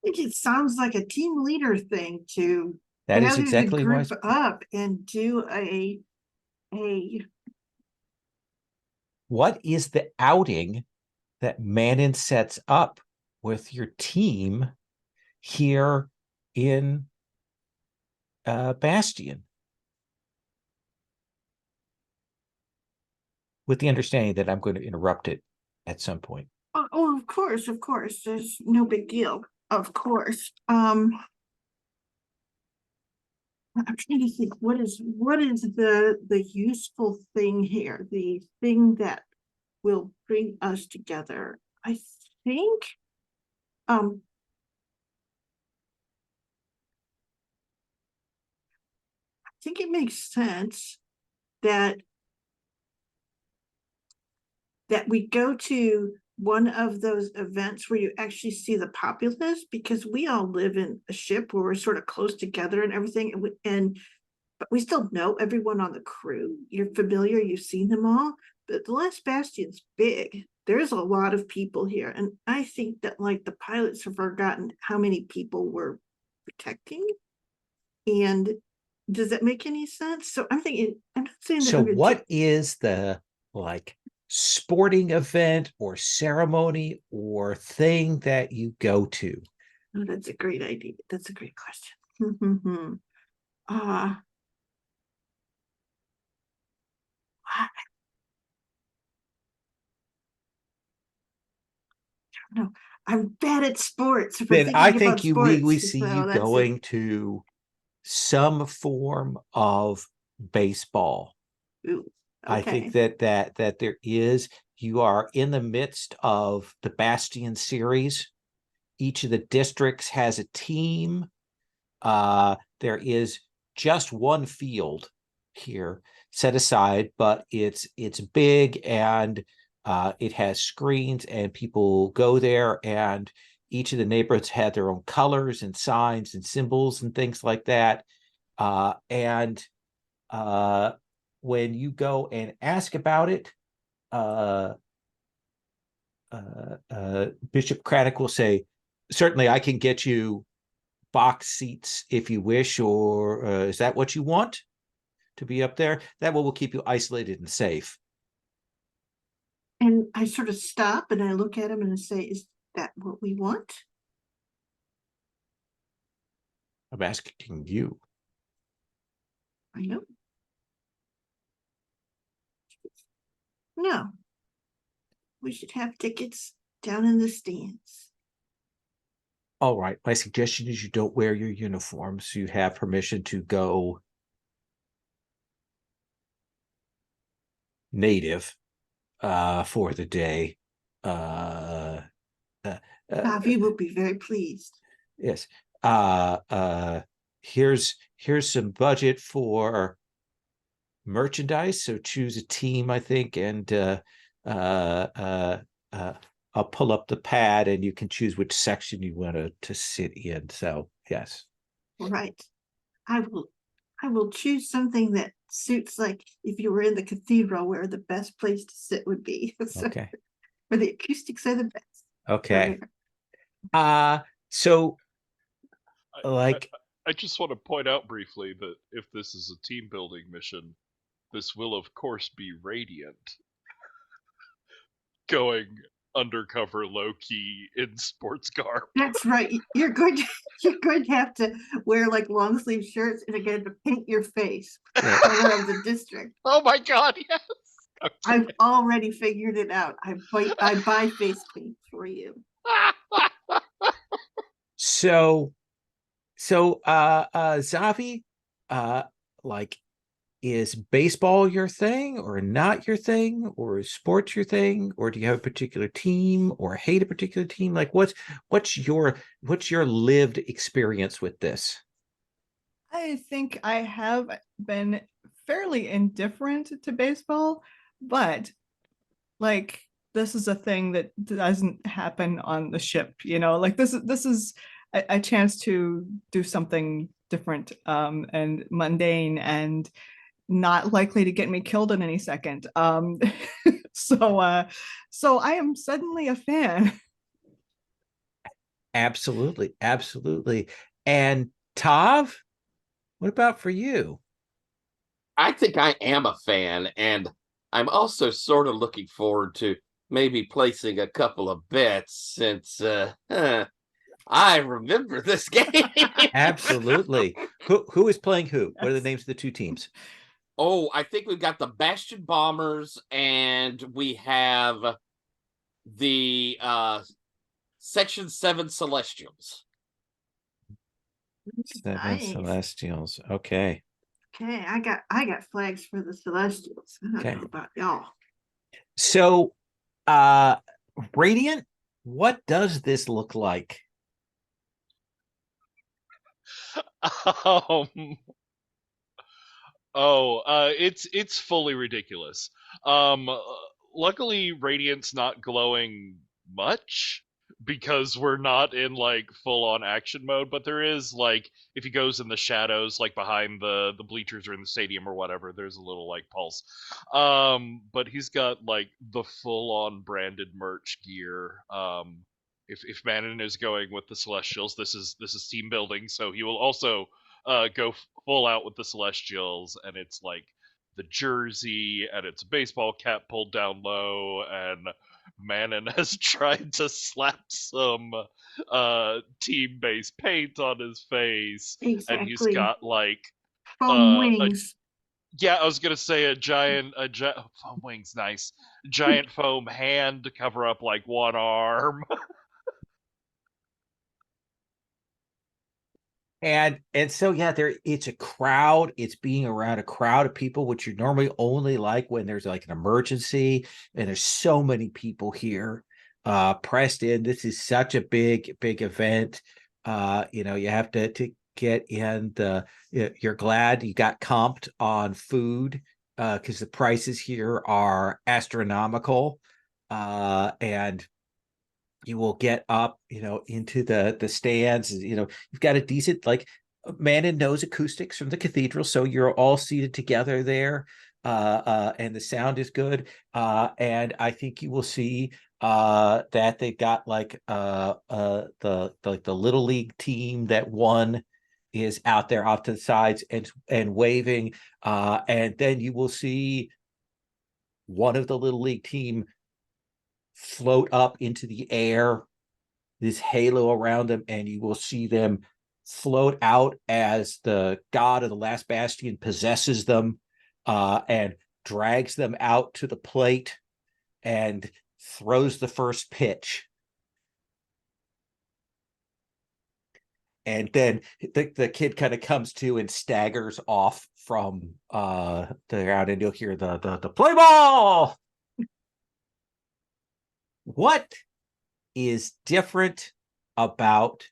I think it sounds like a team leader thing to That is gather exactly the why. group up and do a What is the outing that Manon sets up with your team here in Bastion? With the understanding that I'm going to interrupt it at some point. oh, of course, there's no big deal, of course. I'm trying to think, what is the useful thing here, the thing that will bring us together? I think I think it makes sense that we go to one of those events where you actually see the populace, because we all live in a ship where we're sort of close together and everything, but we still know everyone on the crew. You're familiar, you've seen them all, but the last Bastion's big. There's a lot of people here, and I think that like the pilots have forgotten how many people we're protecting. And does that make any sense? So I'm thinking, I'm not saying that. So what is the like sporting event or ceremony or thing that you go to? Oh, that's a great idea. That's a great question. No, I'm bad at sports. If Then I think about we sports, see so you that's going to some form of baseball. Ooh, I think that there is, you are in the midst of the Bastion series. Each of the districts has a team. There is just one field here set aside, but it's big, and it has screens, and people go there, and each of the neighborhoods had their own colors and signs and symbols and things like that. And when you go and ask about it, Bishop Craddock will say, certainly I can get you box seats if you wish, or is that what you want to be up there? That will keep you isolated and safe. And I sort of stop and I look at him and I say, is that what we want? I'm asking you. I know. No. We should have tickets down in the stands. All right. My suggestion is you don't wear your uniforms. You have permission to go native for the day. Tavi will be very pleased. Yes. Here's some budget for merchandise. So choose a team, I think, and I'll pull up the pad and you can choose which section you want to sit in. So yes. All right. I will I will choose something that suits, like if you were in the cathedral, where the best place to sit would be. So, Okay. where the acoustics are the best. Okay. So I, like I just want to point out briefly that if this is a team building mission, this will of course be Radiant going undercover low key in sports garb. That's right. You're going to you're going to have to wear like long sleeve shirts and again to paint your face Yeah. color of the district. Oh my god, yes. Okay. I've already figured it out. I buy face paint for you. so Zavi, like, is baseball your thing or not your thing, or is sports your thing, or do you have a particular team or hate a particular team? Like what's your lived experience with this? I think I have been fairly indifferent to baseball, but like this is a thing that doesn't happen on the ship, you know, like this is a chance to do something different and mundane and not likely to get me killed in any second. So I am suddenly a fan. Absolutely, absolutely. And Tav, what about for you? I think I am a fan, and I'm also sort of looking forward to maybe placing a couple of bets since I remember this game. Absolutely. Who is playing who? What are the names of the two teams? Oh, I think we've got the Bastion Bombers, and we have the Section 7 Celestials. Seven Nice. Celestials. Okay. Okay, I got flags for the Celestials. I don't Okay. know about y'all. So Radiant, what does this look like? um it's fully ridiculous. Um Luckily Radiant's not glowing much because we're not in like full on action mode, but there is like if he goes in the shadows like behind the bleachers or in the stadium or whatever, there's a little like pulse. But he's got like the full on branded merch gear. If Manon is going with the Celestials, this is team building, so he will also go full out with the Celestials, and it's like the jersey and it's a baseball cap pulled down low, and Manon has tried to slap some team base paint on his face, and he's Exactly. got like Foam a wings. yeah, I was gonna say foam wings, nice giant foam hand to cover up like one arm. And so yeah, it's a crowd, it's being around a crowd of people, which you normally only like when there's like an emergency, and there's so many people here pressed in. This is such a big event. You have to get in you're glad you got comped on food because the prices here are astronomical. And you will get up, into the stands. You've got a decent, like, Manon knows acoustics from the cathedral, so you're all seated together there, and the sound is good. And I think you will see that they've got like the little league team that won is out there off to the sides and waving. And then you will see one of the little league team float up into the air, this halo around them, and you will see them float out as the god of the last bastion possesses them and drags them out to the plate and throws the first pitch. And then the kid kind of comes to and staggers off from the ground, and you'll hear the play ball. What is different about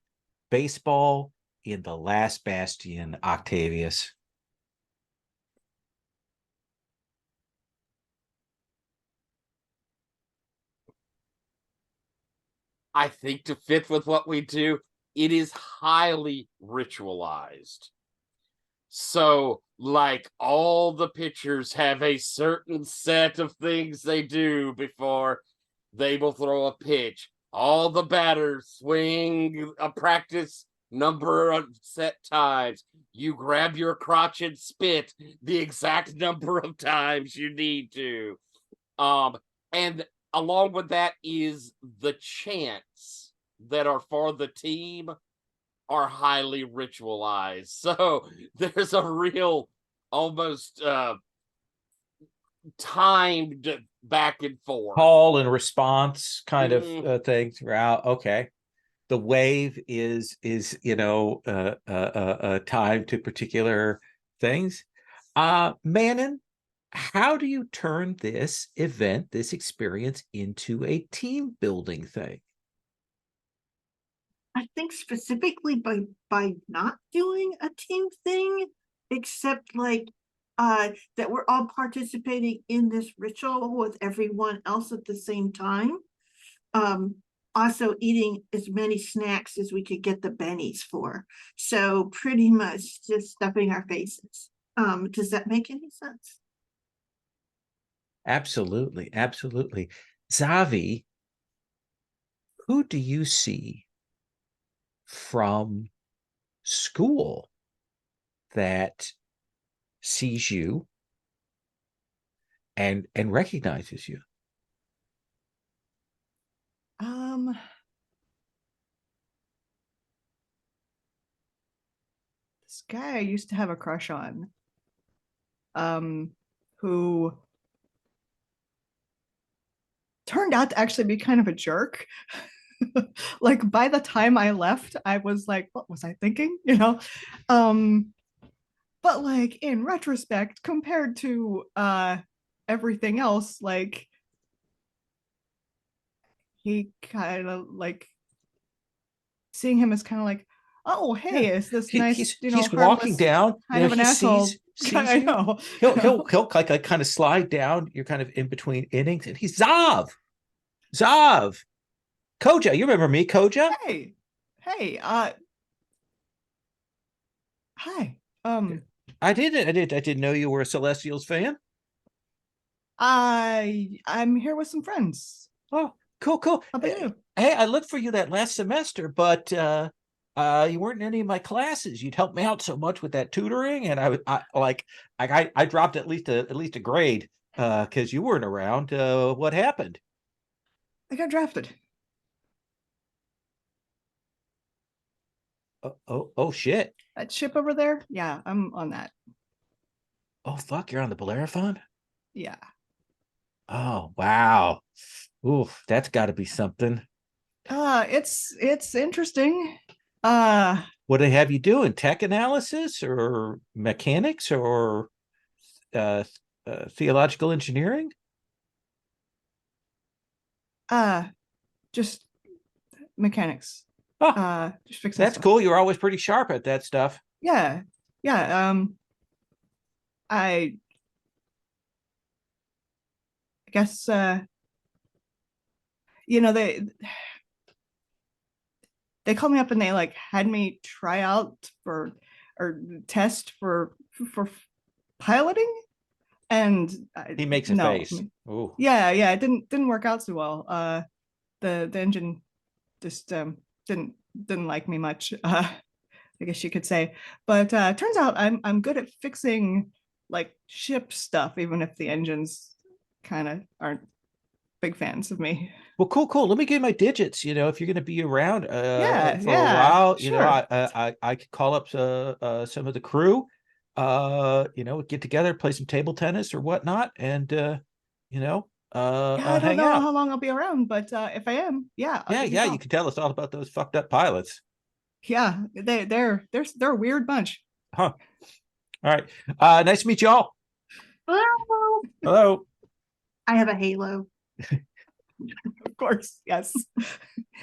baseball in the last bastion, Octavius? I think to fit with what we do, it is highly ritualized. So, like, all the pitchers have a certain set of things they do before they will throw a pitch. All the batters swing a practice number of set times. You grab your crotch and spit the exact number of times you need to. And along with that is the chants that are for the team are highly ritualized. So there's a real almost timed back and forth. Call and response kind Mhm. of thing throughout. Okay. The wave is tied to particular things. Manon, how do you turn this event, this experience, into a team building thing? I think specifically by not doing a team thing, except like that we're all participating in this ritual with everyone else at the same time. Also eating as many snacks as we could get the bennies for. So pretty much just stuffing our faces. Does that make any sense? Absolutely, absolutely. Zavi, who do you see from school that sees you and recognizes you? This guy I used to have a crush on, who turned out to actually be kind of a jerk. Like by the time I left, I was like, what was I thinking? You know? But like in retrospect, compared to everything else, like he kind of like seeing him as kind of like, oh hey, is this nice, He's walking harmless down, kind of an he asshole. sees I you. know. He'll like kind of slide down. You're kind of in between innings, and he's Zav, Koja. You remember me, Koja? Hey, hi. I didn't know you were a Celestials fan. I'm here with some friends. Oh, cool. How about you? Hey, I looked for you that last semester, but you weren't in any of my classes. You'd helped me out so much with that tutoring, and I dropped at least a grade because you weren't around. What happened? I got drafted. Oh shit. That ship over there? Yeah, I'm on that. Oh fuck, you're on the Bellerophon? Yeah. Oh wow. Oof, that's got to be something. It's interesting. What do they have you doing? Tech analysis or mechanics or uh, theological engineering? Just mechanics. Oh, Just fixing that's stuff. cool. You're always pretty sharp at that stuff. Yeah. I guess they called me up and they like had me try out for or test for piloting, and He makes a no, face. Ooh. yeah, it didn't work out so well. The engine just didn't like me much. I guess you could say. But turns out I'm good at fixing like ship stuff, even if the engines kind of aren't big fans of me. Well, cool. Let me get my digits. If you're going to be around for a Yeah, while, sure. I could call up some of the crew. Get together, play some table tennis or whatnot, and Yeah, I don't hang know out. how long I'll be around, but if I am, yeah, I'll give you a You call. can tell us all about those fucked up pilots. Yeah, they're a weird bunch. Huh. All right. Nice to meet y'all. Hello. Hello. I have a halo. Of course, yes.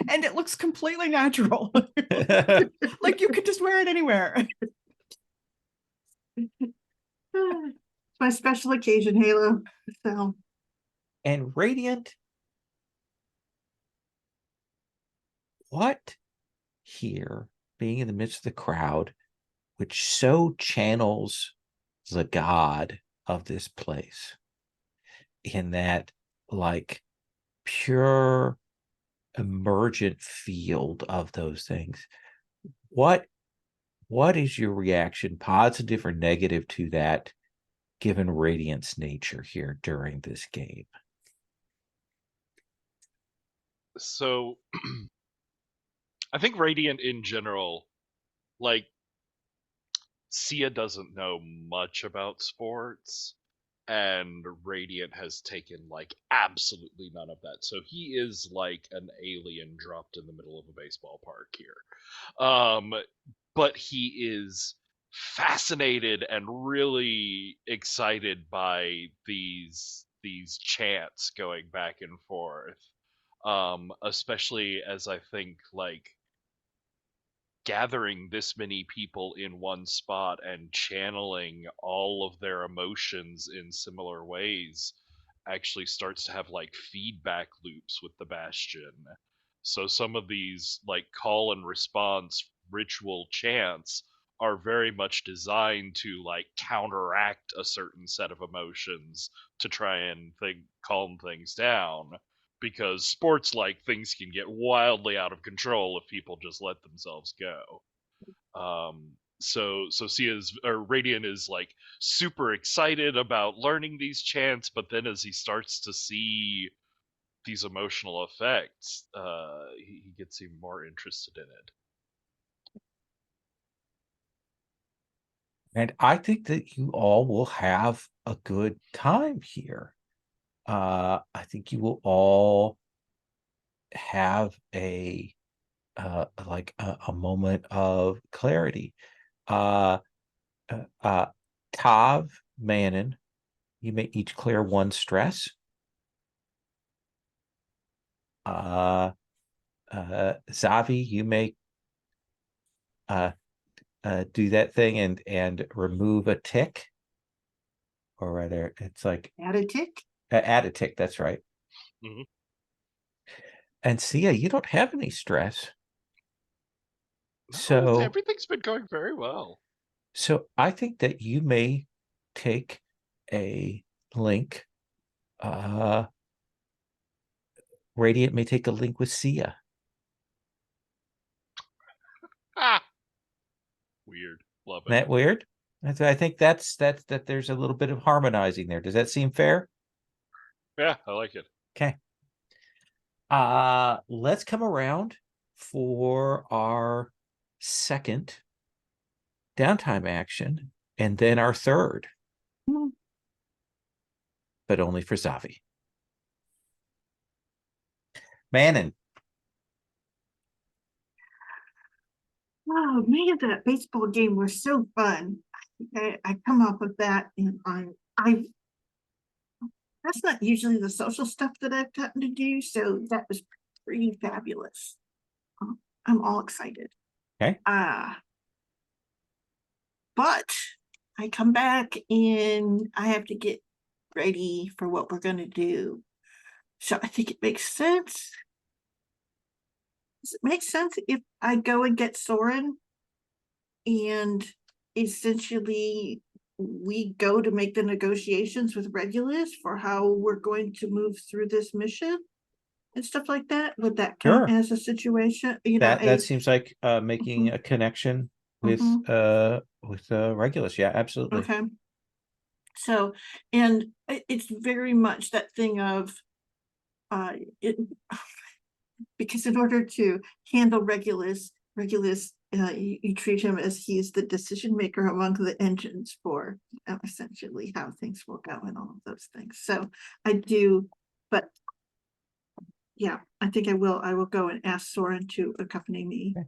And it looks completely natural. Like you could just wear it anywhere. It's my special occasion halo. So And Radiant, what here, being in the midst of the crowd which so channels the god of this place in that like pure emergent field of those things. What is your reaction, positive or negative, to that, given Radiant's nature here during this game? So I think Radiant in general, like, Sia doesn't know much about sports, and Radiant has taken like absolutely none of that. So he is like an alien dropped in the middle of a baseball park here. But he is fascinated and really excited by these chants going back and forth. Especially as I think like gathering this many people in one spot and channeling all of their emotions in similar ways actually starts to have like feedback loops with the Bastion. So some of these like call and response ritual chants are very much designed to like counteract a certain set of emotions to try and calm things down, because sports like things can get wildly out of control if people just let themselves go. So Sia's or Radiant is like super excited about learning these chants, but then as he starts to see these emotional effects, he gets even more interested in it. And I think that you all will have a good time here. I think you will all have a a moment of clarity. Uh, Tav, Manon, you may each clear one stress. Zavi, you may do that thing and remove a tick, or rather, it's like Add a tick. add a tick. That's right. Mhm. And Sia, you don't have any stress. No, So everything's been going very well. So I think that you may take a link. Radiant may take a link with Sia. Ah, weird. Love Isn't it. that weird? I think that's that there's a little bit of harmonizing there. Does that seem fair? Yeah, I like it. Okay. Let's come around for our second downtime action and then our third. But only for Zavi. Manon. Oh man, that baseball game was so fun. I come off of that and I that's not usually the social stuff that I've gotten to do, so that was pretty fabulous. I'm all excited. Okay. But I come back and I have to get ready for what we're gonna do. So I think it makes sense. Does it make sense if I go and get Soren and essentially we go to make the negotiations with Regulus for how we're going to move through this mission and stuff like that? Would that count Sure. as a situation? You know, That seems like making a connection with Regulus. Yeah, absolutely. okay. So, and it's very much that thing of it because in order to handle Regulus, you treat him as he's the decision maker among the engines for essentially how things will go and all of those things. So I do, but yeah, I think I will go and ask Soren to accompany me. Okay.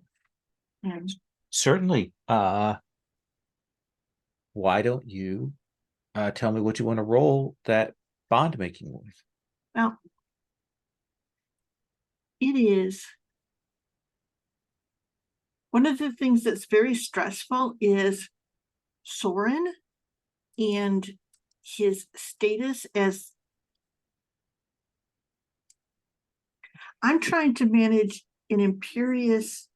And Certainly. Why don't you tell me what you want to roll that bond making with? well, it is one of the things that's very stressful is Soren and his status as I'm trying to manage an imperious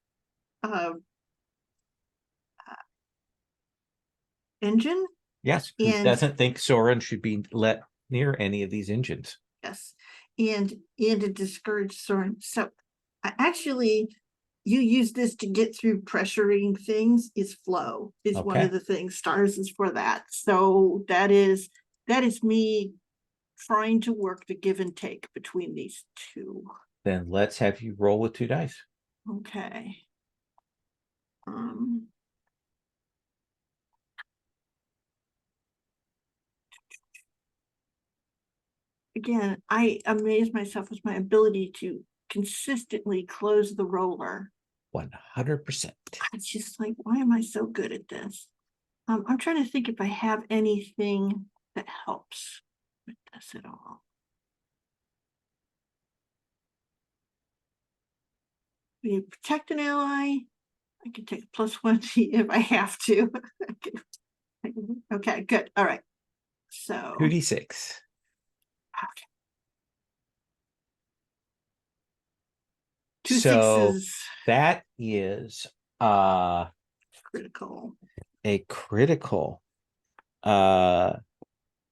engine. Yes, who And- doesn't think Soren should be let near any of these engines? Yes, and to discourage Soren. So I actually, you use this to get through pressuring things is flow is one Okay. of the things. Stars is for that. So that is me trying to work the give and take between these two. Then let's have you roll with 2 dice. Okay. Again, I amaze myself with my ability to consistently close the roller. 100%. It's just like, why am I so good at this? I'm trying to think if I have anything that helps with this at all. You protect an ally. I can take a +1 if I have to. Okay, good. All right. So 2d6. okay. 2 So 6s that is critical. a critical.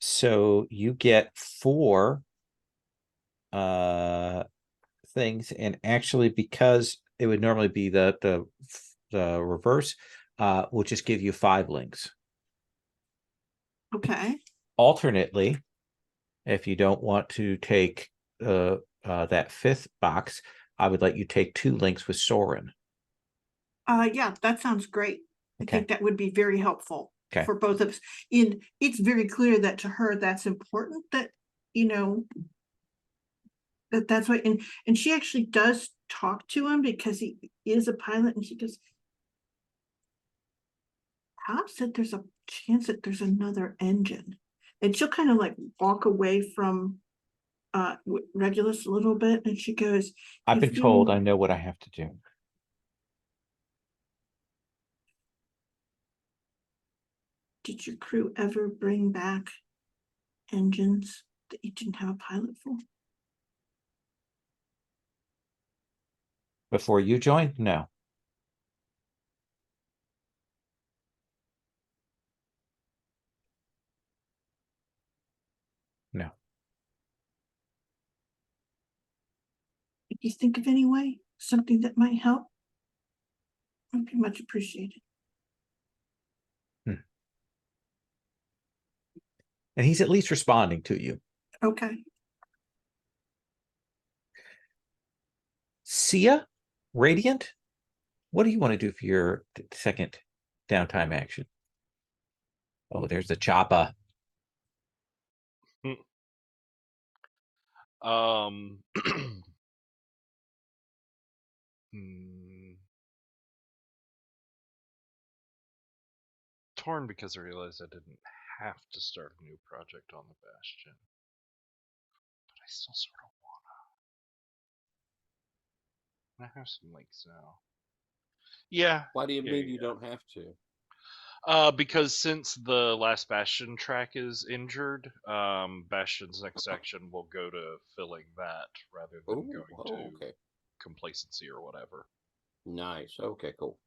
So you get 4 things, and actually, because it would normally be the reverse, will just give you 5 links. Okay. Alternately, if you don't want to take that 5th box, I would let you take 2 links with Soren. Yeah, that sounds great. I Okay. think that would be very helpful Okay. for both of us. And it's very clear that to her that's important, that that's what, and she actually does talk to him because he is a pilot, and she goes, Pop said there's a chance that there's another engine. And she'll kind of like walk away from Regulus a little bit, and she goes, I've if been told you- I know what I have to do. Did your crew ever bring back engines that you didn't have a pilot for? Before you joined? No. No. If you think of any way, something that might help, would be much appreciated. And he's at least responding to you. Okay. Sia, Radiant, what do you want to do for your second downtime action? Oh, there's the chopper. Torn because I realized I didn't have to start a new project on the Bastion, but I still sort of wanna. I have some links now. Yeah. Why do you mean yeah. you don't have to? Because since the last Bastion track is injured, Bastion's next section will go to filling that rather than Ooh, going oh, to okay. complacency or whatever. Nice. Okay, cool.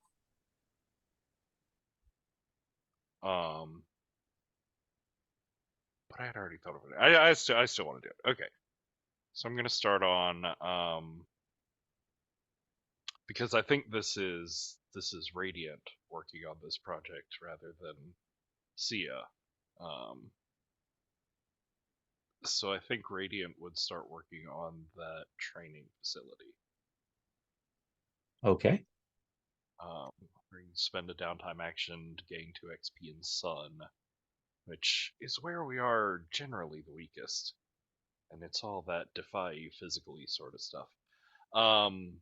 But I had already thought of it. I still want to do it. Okay. So I'm gonna start on because I think this is Radiant working on this project rather than Sia. So I think Radiant would start working on that training facility. Okay. We're going to spend a downtime action to gain 2 XP in Sun, which is where we are generally the weakest. And it's all that defy you physically sort of stuff. And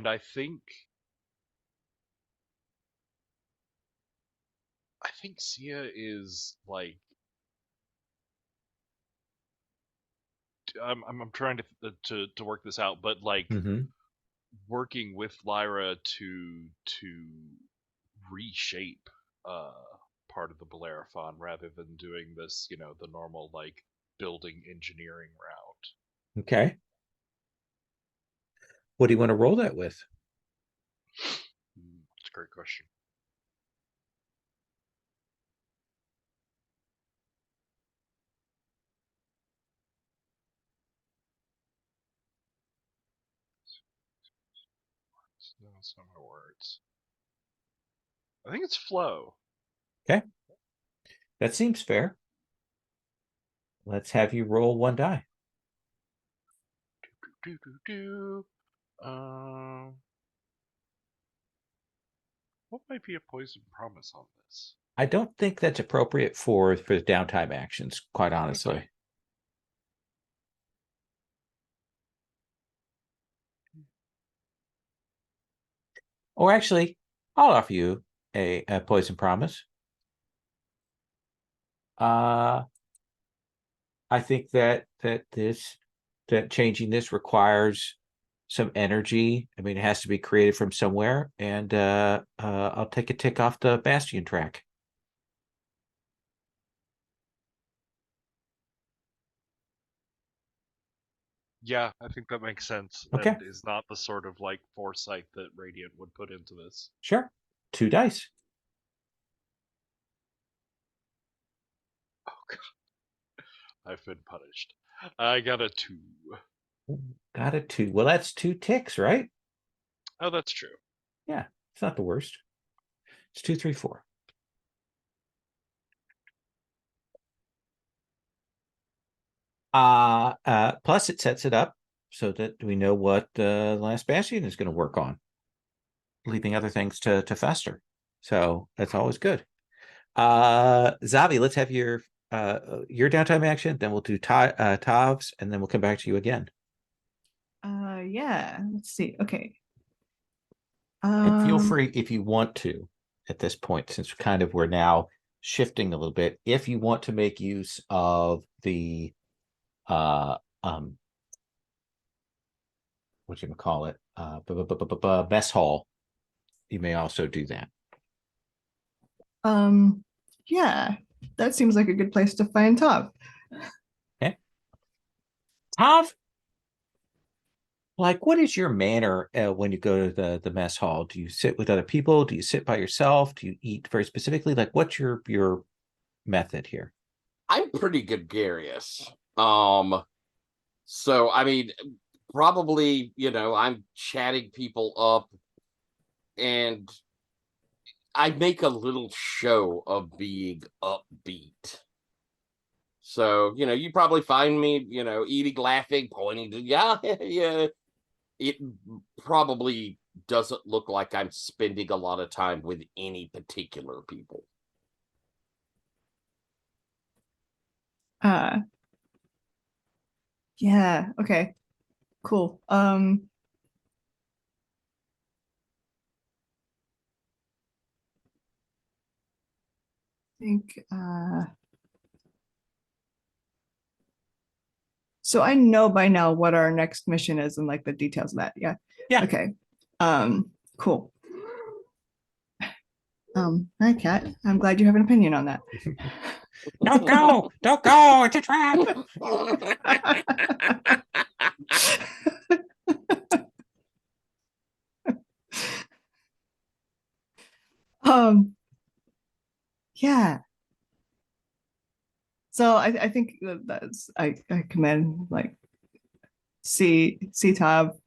I think Sia is like I'm trying to work this out, but like working with Lyra to reshape part of the Bellerophon rather than doing this, the normal like building engineering route. Okay. What do you want to roll that with? That's a great question. That's not my words. I think it's flow. Okay. That seems fair. Let's have you roll one die. Do do do. What might be a poison promise on this? I don't think that's appropriate for the downtime actions, quite honestly. Okay. Or actually, I'll offer you a poison promise. I think that changing this requires some energy. I mean, it has to be created from somewhere, and I'll take a tick off the Bastion track. Yeah, I think that makes sense. Okay. And is not the sort of like foresight that Radiant would put into this. Sure. 2 dice. Oh god. I've been punished. I got a 2. Got a 2. Well, that's 2 ticks, right? Oh, that's true. Yeah, it's not the worst. It's 2, 3, 4. Plus it sets it up so that we know what the last Bastion is going to work on, leaving other things to fester. So that's always good. Zavi, let's have your downtime action, then we'll do Tav's, and then we'll come back to you again. Yeah, let's see. Okay. And feel free if you want to at this point, since kind of we're now shifting a little bit, if you want to make use of the what you call it, mess hall, you may also do that. Yeah, that seems like a good place to find Tav. Okay. Tav, like, what is your manner when you go to the mess hall? Do you sit with other people? Do you sit by yourself? Do you eat very specifically? Like, what's your method here? I'm pretty gregarious. So I mean, probably, I'm chatting people up, and I make a little show of being upbeat. So, you probably find me, eating, laughing, pointing to, yeah. It probably doesn't look like I'm spending a lot of time with any particular people. Yeah, okay. Cool. I think so I know by now what our next mission is and like the details of that. Yeah. Yeah. Okay. Cool. Hi, Kat. I'm glad you have an opinion on that. Don't go! Don't go! It's a trap! Yeah. So I think that's I commend like see Tav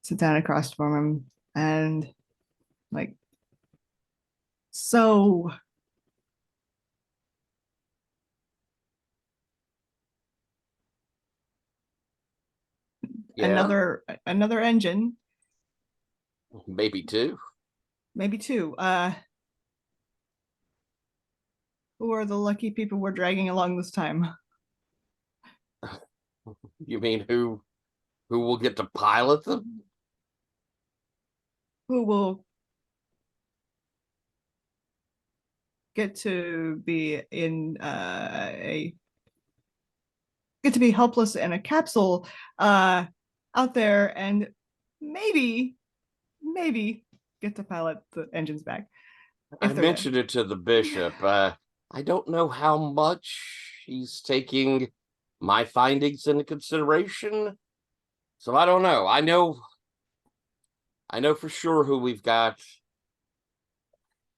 sit down across from him and like, so Yeah, another engine, maybe 2. maybe 2. Who are the lucky people we're dragging along this time? You mean who will get to pilot them? Who will get to be helpless in a capsule out there and maybe get to pilot the engines back. I mentioned it to the bishop. I don't know how much he's taking my findings into consideration. So I don't know. I know for sure who we've got.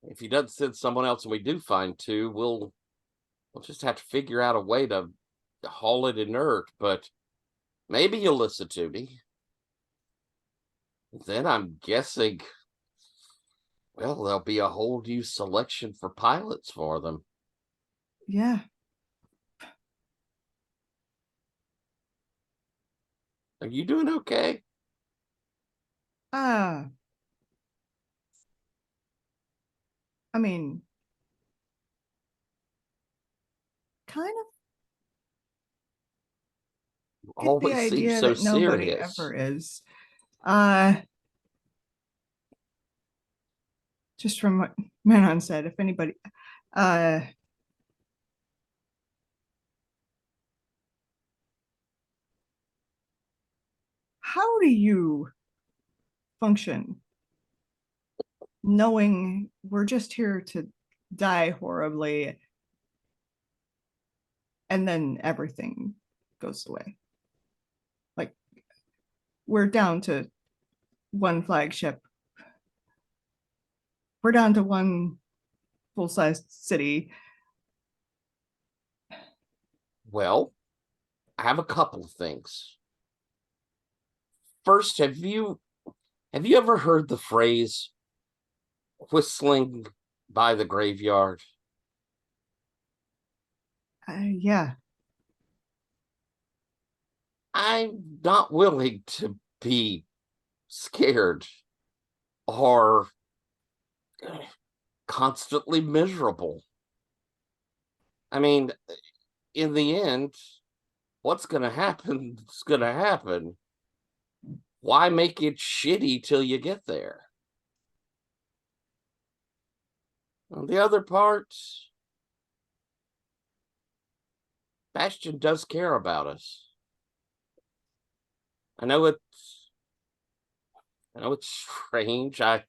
If he doesn't send someone else and we do find 2, we'll just have to figure out a way to haul it inert, but maybe you'll listen to me. Then I'm guessing, well, there'll be a whole new selection for pilots for them. Yeah. Are you doing okay? I mean, kind of get the Always seems idea so that nobody serious. ever is. Just from what Manon said, if anybody, how do you function knowing we're just here to die horribly and then everything goes away? Like, we're down to one flagship, we're down to one full-sized city. Well, I have a couple of things. First, have you ever heard the phrase whistling by the graveyard? Yeah. I'm not willing to be scared or constantly miserable. I mean, in the end, what's going to happen is going to happen. Why make it shitty till you get there? And the other part, Bastion does care about us. I know it's strange. I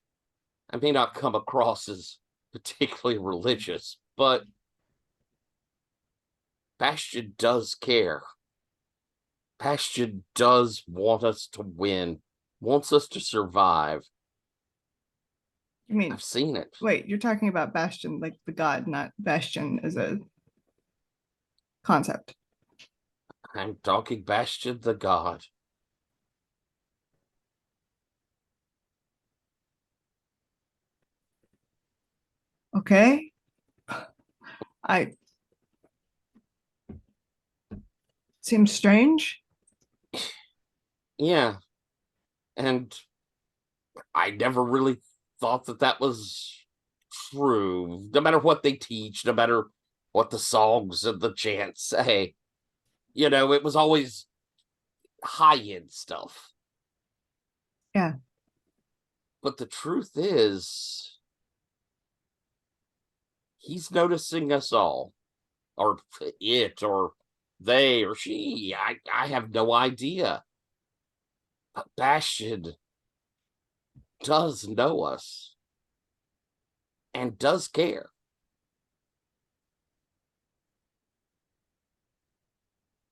may not come across as particularly religious, but Bastion does care. Bastion does want us to win, wants us to survive. I mean, I've seen it. wait, you're talking about Bastion, like the god, not Bastion as a concept. I'm talking Bastion the god. Okay. I seems strange. Yeah. And I never really thought that was true. No matter what they teach, no matter what the songs and the chants say, it was always high-end stuff. Yeah. But the truth is, he's noticing us all, or it, or they, or she. I have no idea. But Bastion does know us and does care.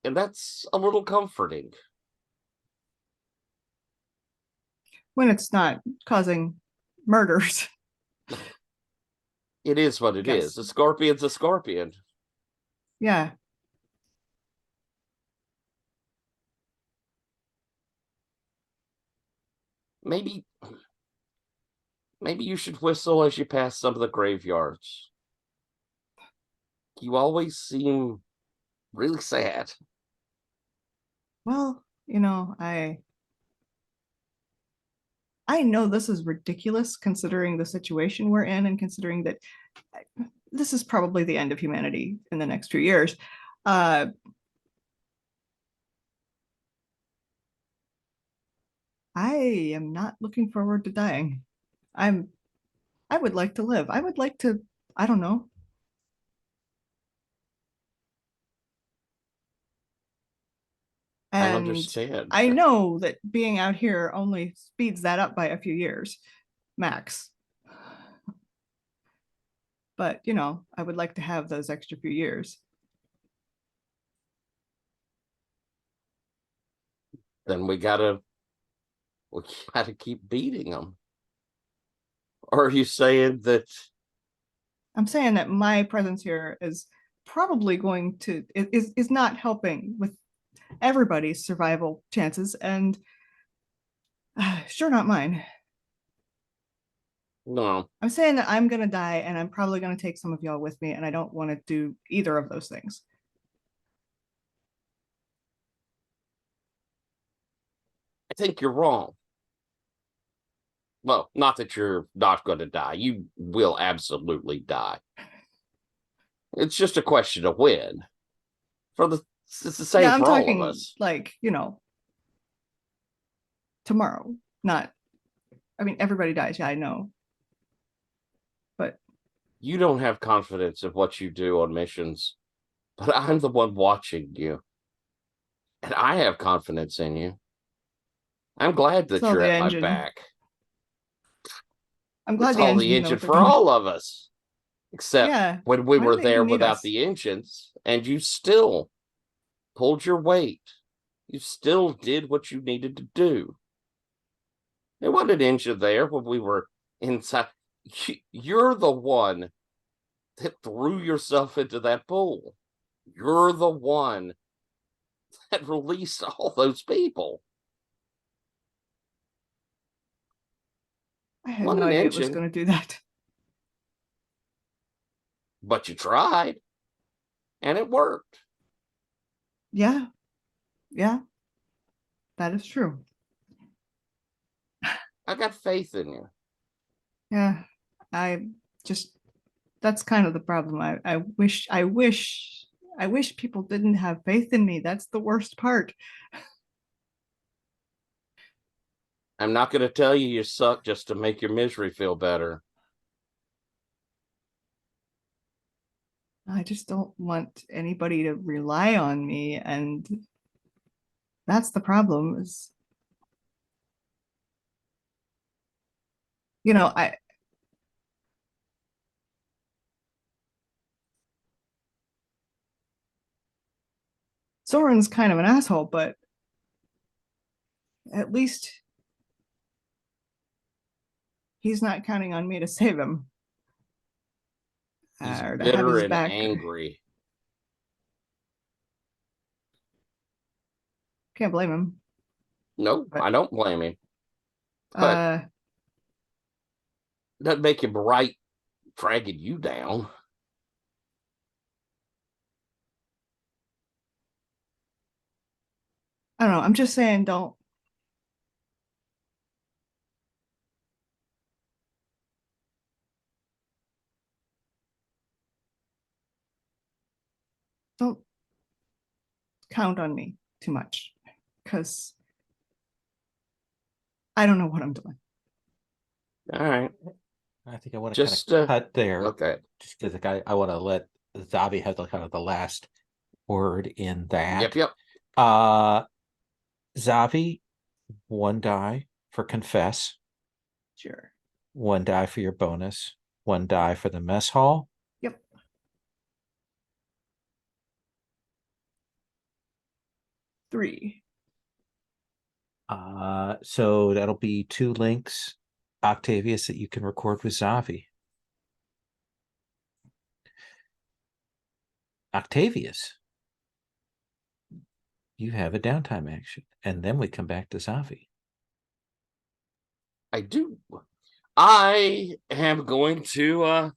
And that's a little comforting. When it's not causing murders. It is what it is. Yes. A scorpion's a scorpion. Yeah. Maybe you should whistle as you pass some of the graveyards. You always seem really sad. Well, I know this is ridiculous considering the situation we're in and considering that this is probably the end of humanity in the next few years. I am not looking forward to dying. I would like to live. I would like to, I don't know. I And understand. I know that being out here only speeds that up by a few years, max. But, I would like to have those extra few years. Then we gotta keep beating them. Or are you saying that? I'm saying that my presence here is probably going to is not helping with everybody's survival chances, and Sure, not mine. No, I'm saying that I'm gonna die, and I'm probably gonna take some of y'all with me, and I don't want to do either of those things. I think you're wrong. Well, not that you're not going to die. You will absolutely die. It's just a question of when. It's the same Yeah, I'm for all of talking us. like, tomorrow. Not, I mean, everybody dies. Yeah, I know. But You don't have confidence in what you do on missions, but I'm the one watching you. And I have confidence in you. I'm glad that so you're the at my engine. back. I'm glad It's the all the engines know engine what they're for doing. all of us. Except Yeah. when we Why do were they there even need without us? the engines, and you still pulled your weight. You still did what you needed to do. There wasn't an engine there when we were inside. You're the one that threw yourself into that pool. You're the one that released all those people. I had Wasn't no an idea it was engine, going to do that. but you tried, and it worked. Yeah. Yeah. That is true. I got faith in you. Yeah. I just, that's kind of the problem. I wish people didn't have faith in me. That's the worst part. I'm not going to tell you you suck just to make your misery feel better. I just don't want anybody to rely on me, and that's the problem. Is I Soren's kind of an asshole, but at least he's not counting on me to save him He's or to have bitter his and back. angry. Can't blame him. No, But, I don't blame him. But doesn't make him right dragging you down. I don't know. I'm just saying, don't count on me too much, because I don't know what I'm doing. All right. I think I want to kind Just of cut there. okay. Just because I want to let Zavi have the kind of the last word in that. Yep. Zavi, 1 die for confess, Sure. 1 die for your bonus, 1 die for the mess hall. Yep. Three. So that'll be 2 links, Octavius, that you can record with Zavi. Octavius, you have a downtime action, and then we come back to Zavi. I do. I am going to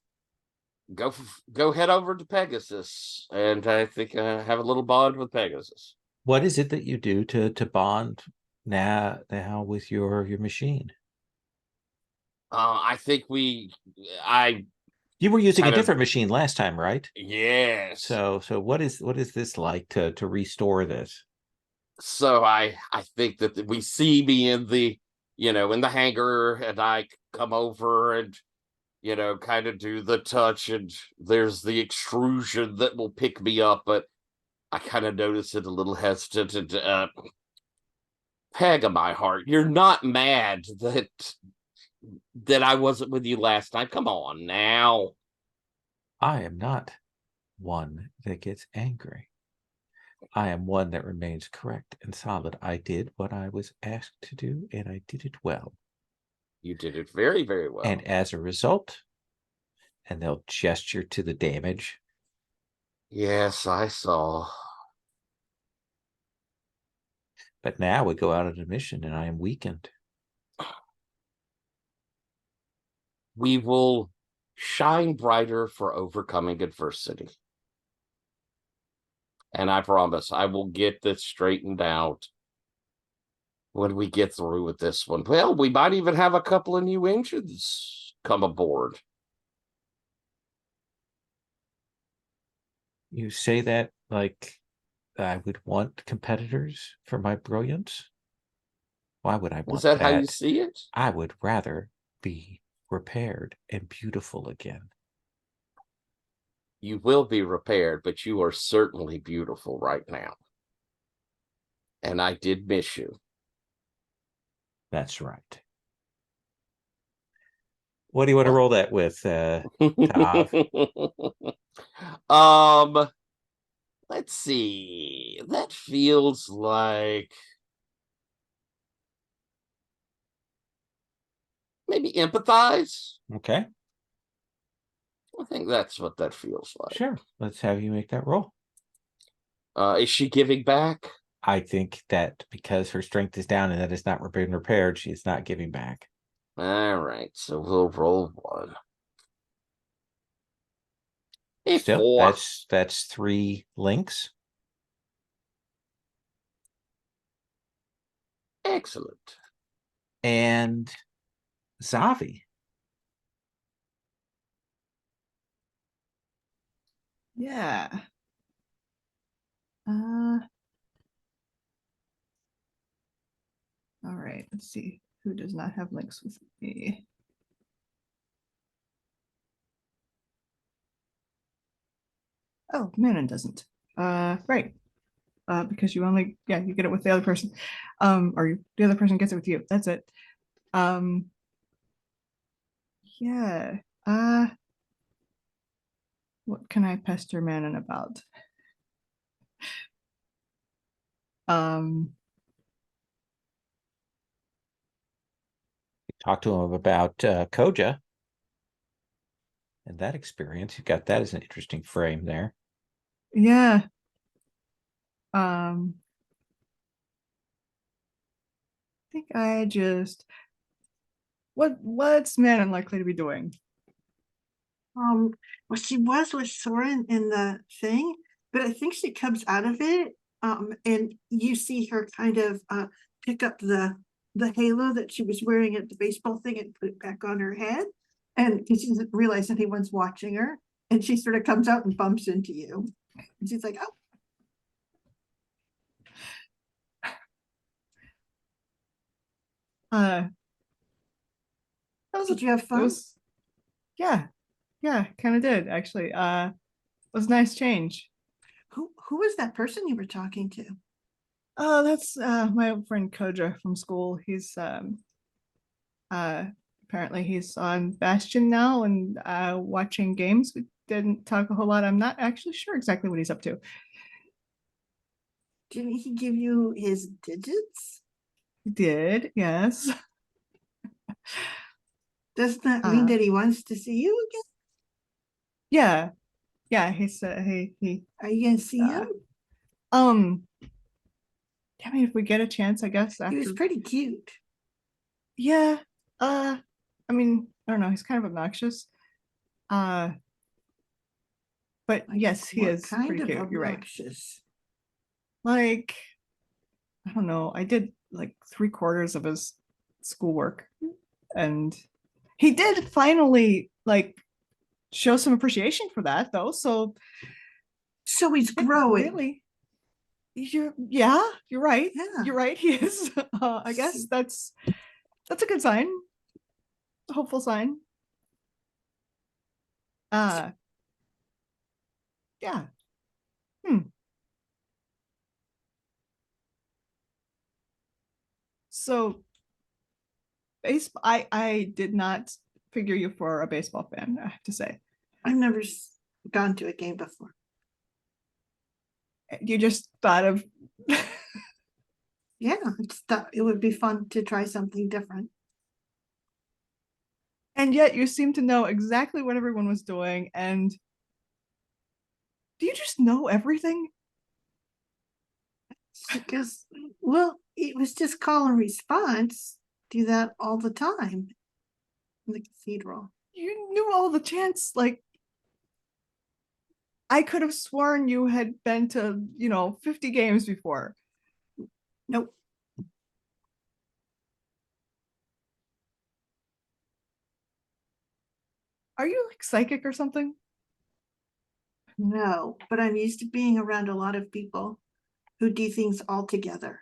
go head over to Pegasus, and I think have a little bond with Pegasus. What is it that you do to bond now with your machine? I think You were using a kind of- different machine last time, right? yes. So what is this like to restore this? So I think that we see me in the in the hangar, and I come over and kind of do the touch, and there's the extrusion that will pick me up, but I kind of notice it a little hesitant. And Peg of my heart, you're not mad that I wasn't with you last time. Come on now. I am not one that gets angry. I am one that remains correct and solid. I did what I was asked to do, and I did it well. You did it very, very well. And as a result, and they'll gesture to the damage. Yes, I saw. But now we go out on a mission, and I am weakened. We will shine brighter for overcoming adversity. And I promise I will get this straightened out when we get through with this one. Well, we might even have a couple of new engines come aboard. You say that like I would want competitors for my brilliance. Why would I want Is that how you that? see it? I would rather be repaired and beautiful again. You will be repaired, but you are certainly beautiful right now. And I did miss you. That's right. What do you want to roll that with, Tav? Let's see. That feels like maybe empathize. Okay, I think that's what that feels like. sure. Let's have you make that roll. Is she giving back? I think that because her strength is down and that is not been repaired, she is not giving back. All right, so we'll roll one. A Still, 4. that's 3 links. Excellent. And Zavi. Yeah. All right, let's see who does not have links with me. Oh, Manon doesn't. Right. Because you only, yeah, you get it with the other person. The other person gets it with you. That's it. Yeah. What can I pester Manon about? Talk to him about Koja and that experience. You got that as an interesting frame there. Yeah. I think I just what's Manon likely to be doing? Well, she was with Soren in the thing, but I think she comes out of it, and you see her kind of pick up the halo that she was wearing at the baseball thing and put it back on her head, and she doesn't realize anyone's watching her, and she sort of comes out and bumps into you, and she's like, "Oh." Did you have fun? Yeah, kind of did actually. It was a nice change. Who was that person you were talking to? Oh, that's my old friend Koja from school. He's apparently he's on Bastion now and watching games. We didn't talk a whole lot. I'm not actually sure exactly what he's up to. Didn't he give you his digits? He did, yes. Doesn't that mean that he wants to see you again? Yeah. He said he Are you gonna see him? I mean, if we get a chance, I guess after. He was pretty cute. Yeah. I mean, I don't know. He's kind of obnoxious. But yes, he is pretty cute. You're right. Like, I don't know. I did like 3/4 of his schoolwork, and he did finally like show some appreciation for that, though. So he's growing. Really, you're right. Yeah. You're right. He is. I guess that's a good sign. A hopeful sign. Yeah. So I did not figure you for a baseball fan, I have to say. I've never gone to a game before. You just thought of Yeah, I just thought it would be fun to try something different. And yet you seem to know exactly what everyone was doing. And do you just know everything? Because, well, it was just call and response. Do that all the time in the cathedral. You knew all the chants. Like, I could have sworn you had been to, 50 games before. Nope. Are you like psychic or something? No, but I'm used to being around a lot of people who do things all together.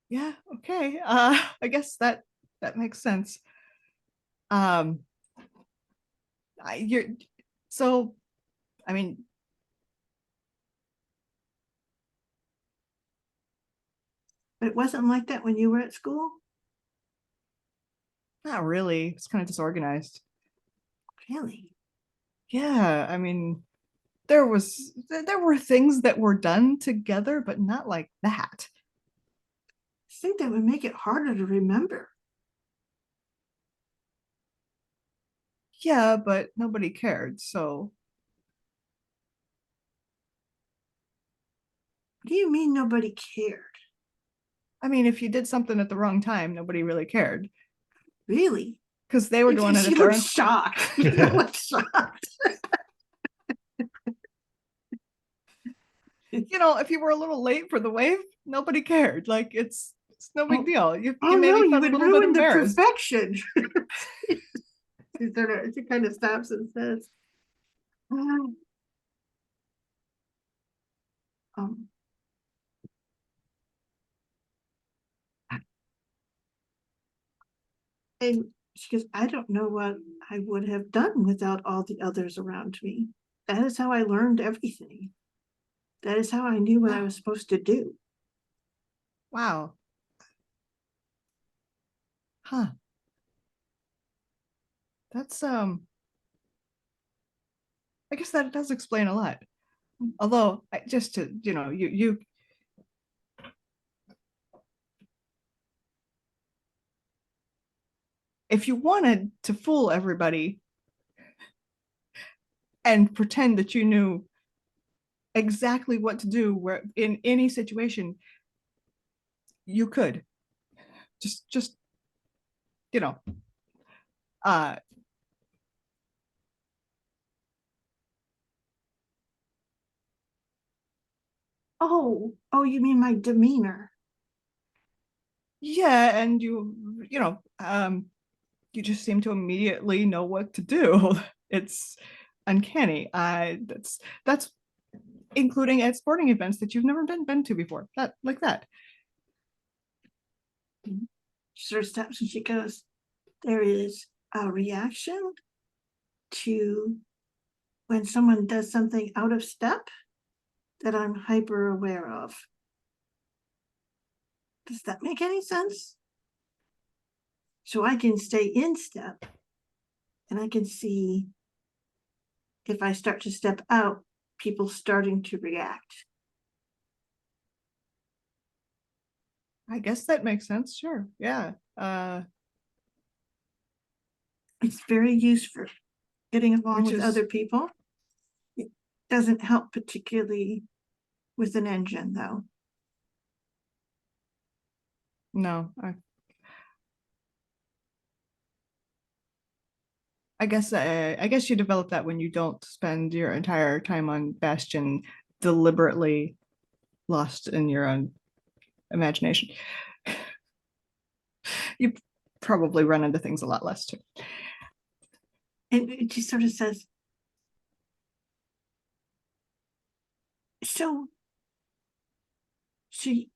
Yeah, okay. I guess that makes sense. Um, you're so. I mean, But it wasn't like that when you were at school? not really. It's kind of disorganized. Really? Yeah, I mean, there were things that were done together, but not like that. I think that would make it harder to remember. Yeah, but nobody cared. So, What do you mean nobody cared? I mean, if you did something at the wrong time, nobody really cared Really? because they were doing it She at their looked own. shocked. You looked shocked. If you were a little late for the wave, nobody cared. Like it's no big Oh, deal. You Oh maybe no, you felt a would little bit ruin the embarrassed. perfection. She kind of stops and says, "Oh, um, and she goes, I don't know what I would have done without all the others around me. That is how I learned everything. That is how I knew what I was supposed to do." Wow. Huh. That's I guess that does explain a lot. Although just to, you if you wanted to fool everybody and pretend that you knew exactly what to do where in any situation, you could just you know uh Oh, you mean my demeanor? yeah, and you just seem to immediately know what to do. It's uncanny. That's including at sporting events that you've never been to before, that like that. She sort of stops and she goes, there is a reaction to when someone does something out of step that I'm hyper aware of. Does that make any sense? So I can stay in step and I can see if I start to step out, people starting to react. I guess that makes sense. Sure. Yeah. It's very useful getting along Which with is other people. It doesn't help particularly with an engine though. no. I guess you develop that when you don't spend your entire time on Bastion deliberately lost in your own imagination. You probably run into things a lot less too. And it just sort of says, so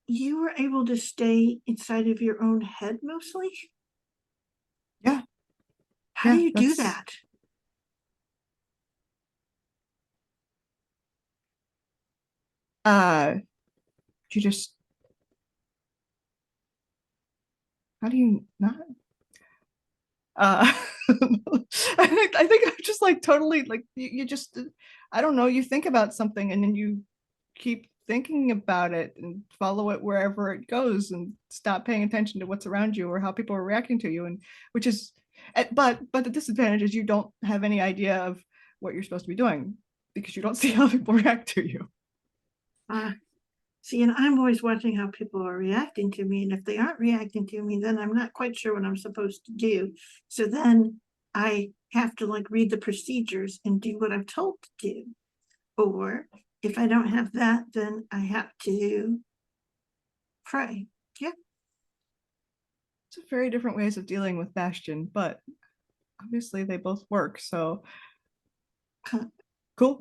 you were able to stay inside of your own head mostly? Yeah. How Yeah, do you do that's- that? Uh, you just how do you not? I think I'm just like totally like you just I don't know, you think about something and then you keep thinking about it and follow it wherever it goes and stop paying attention to what's around you or how people are reacting to you, and which is but the disadvantage is you don't have any idea of what you're supposed to be doing because you don't see how people react to you. Uh, See, and I'm always watching how people are reacting to me, and if they aren't reacting to me, then I'm not quite sure what I'm supposed to do. So then I have to like read the procedures and do what I'm told to do. Or if I don't have that, then I have to pray. Yeah. It's very different ways of dealing with Bastion, but obviously they both work, so cool.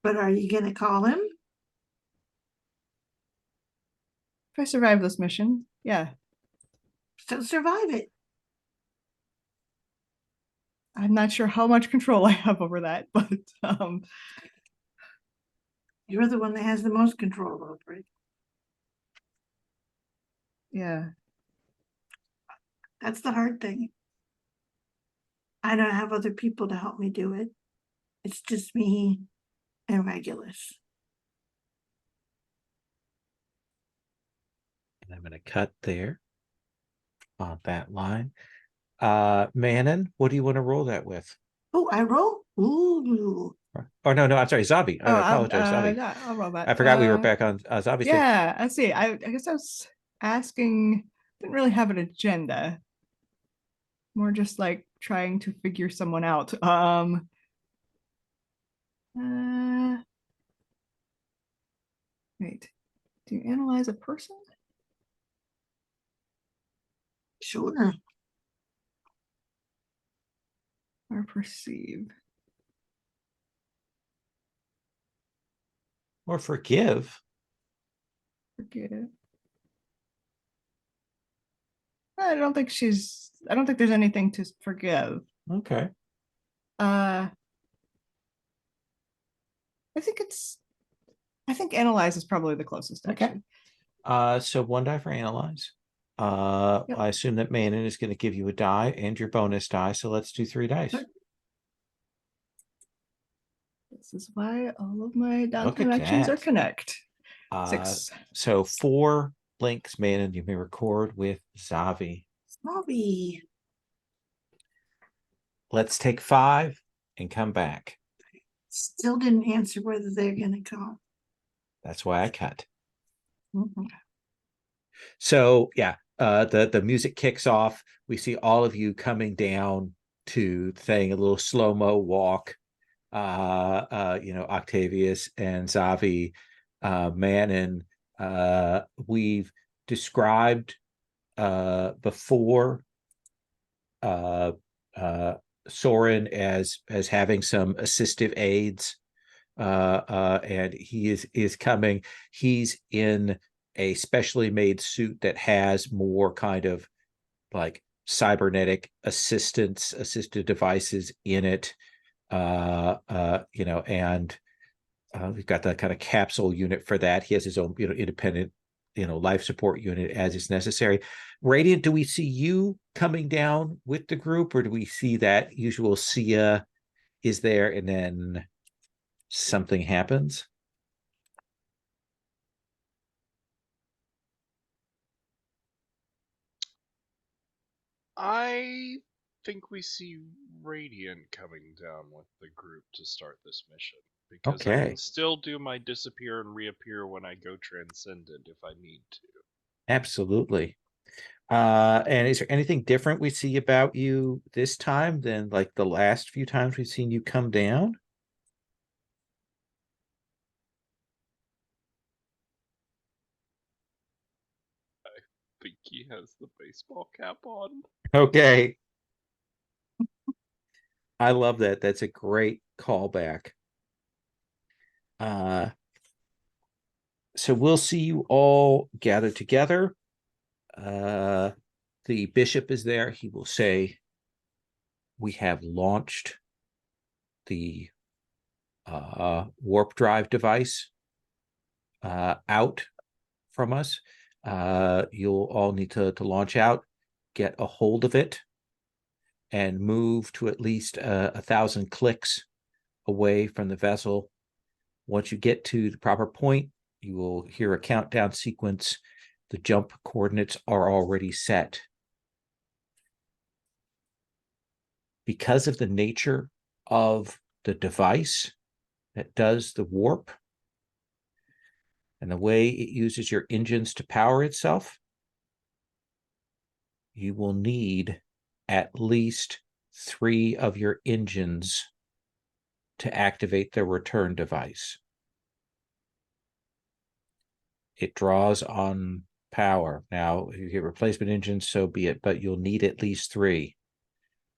But are you gonna call him? If I survive this mission, yeah. So survive it. I'm not sure how much control I have over that, but You're the one that has the most control over it. yeah. That's the hard thing. I don't have other people to help me do it. It's just me and Regulus. And I'm going to cut there on that line. Manon, what do you want to roll that with? Oh, I roll? Ooh. Oh, no, I'm sorry, Zabi. Oh, I apologize, Zabi. yeah, I'll roll that. I forgot we were back on Zabi's turn. Yeah, I see. I guess I was asking, didn't really have an agenda. More just like trying to figure someone out. Wait, do you analyze a person? Sure. Or perceive? Or forgive. Forgive. I don't think there's anything to forgive. Okay. I think analyze is probably the closest, actually. Okay. So 1 die for analyze. Yep. I assume that Manon is going to give you a die and your bonus die. So let's do 3 dice. Sure. This is why all of my Look at downtime actions are that. connect. 6. 6. So 4 links, Manon, you may record with Zavi. Zavi. Let's take 5 and come back. Still didn't answer whether they're gonna come. That's why I cut. Mhm. So yeah, the music kicks off. We see all of you coming down to the thing, a little slow-mo walk. Octavius and Zavi, Manon. We've described before Soren as having some assistive aids. And he is coming. He's in a specially made suit that has more kind of like cybernetic assistive devices in it. And we've got that kind of capsule unit for that. He has his own, independent, life support unit as is necessary. Radiant, do we see you coming down with the group, or do we see that usual Sia is there and then something happens? I think we see Radiant coming down with the group to start this mission. Because I Okay. can still do my disappear and reappear when I go transcendent if I need to. Absolutely. And is there anything different we see about you this time than like the last few times we've seen you come down? I think he has the baseball cap on. Okay. I love that. That's a great callback. So we'll see you all gather together. The bishop is there. He will say, we have launched the warp drive device out from us. You'll all need to launch out, get a hold of it, and move to at least 1,000 clicks away from the vessel. Once you get to the proper point, you will hear a countdown sequence. The jump coordinates are already set. Because of the nature of the device, that does the warp and the way it uses your engines to power itself, you will need at least 3 of your engines to activate the return device. It draws on power. Now, if you get replacement engines, so be it, but you'll need at least 3.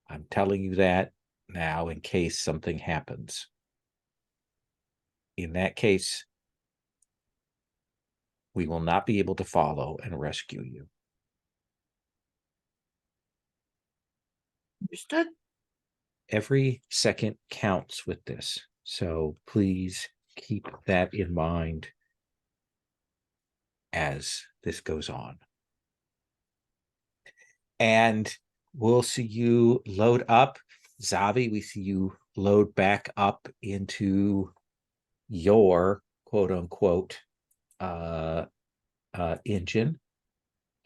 I'm telling you that now in case something happens. In that case, we will not be able to follow and rescue you. Understood. Every second counts with this. So please keep that in mind as this goes on. And we'll see you load up. Zavi, we see you load back up into your quote unquote engine.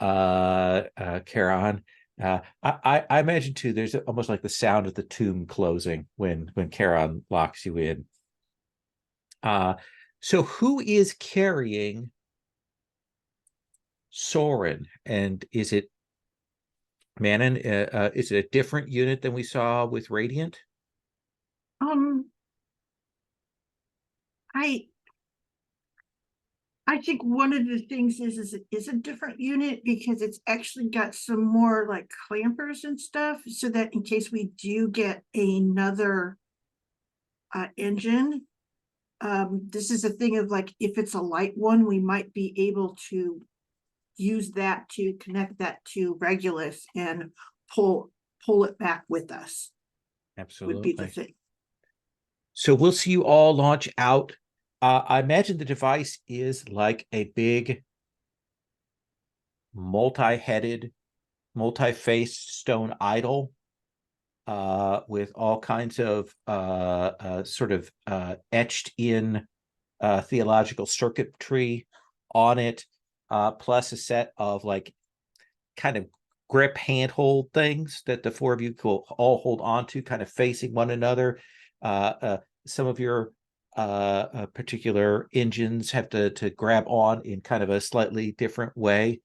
Karan, I imagine too, there's almost like the sound of the tomb closing when Karan locks you in. So who is carrying Soren, and is it Manon? Is it a different unit than we saw with Radiant? I think one of the things is it is a different unit because it's actually got some more like clampers and stuff, so that in case we do get another engine, this is a thing of like, if it's a light one, we might be able to use that to connect that to Regulus and pull it back with us. Would be the Absolutely. thing. So we'll see you all launch out. I imagine the device is like a big multi-headed, multi-faced stone idol with all kinds of sort of etched in theological circuitry on it, plus a set of like kind of grip handhold things that the 4 of you will all hold on to, kind of facing one another. Some of your particular engines have to grab on in kind of a slightly different way.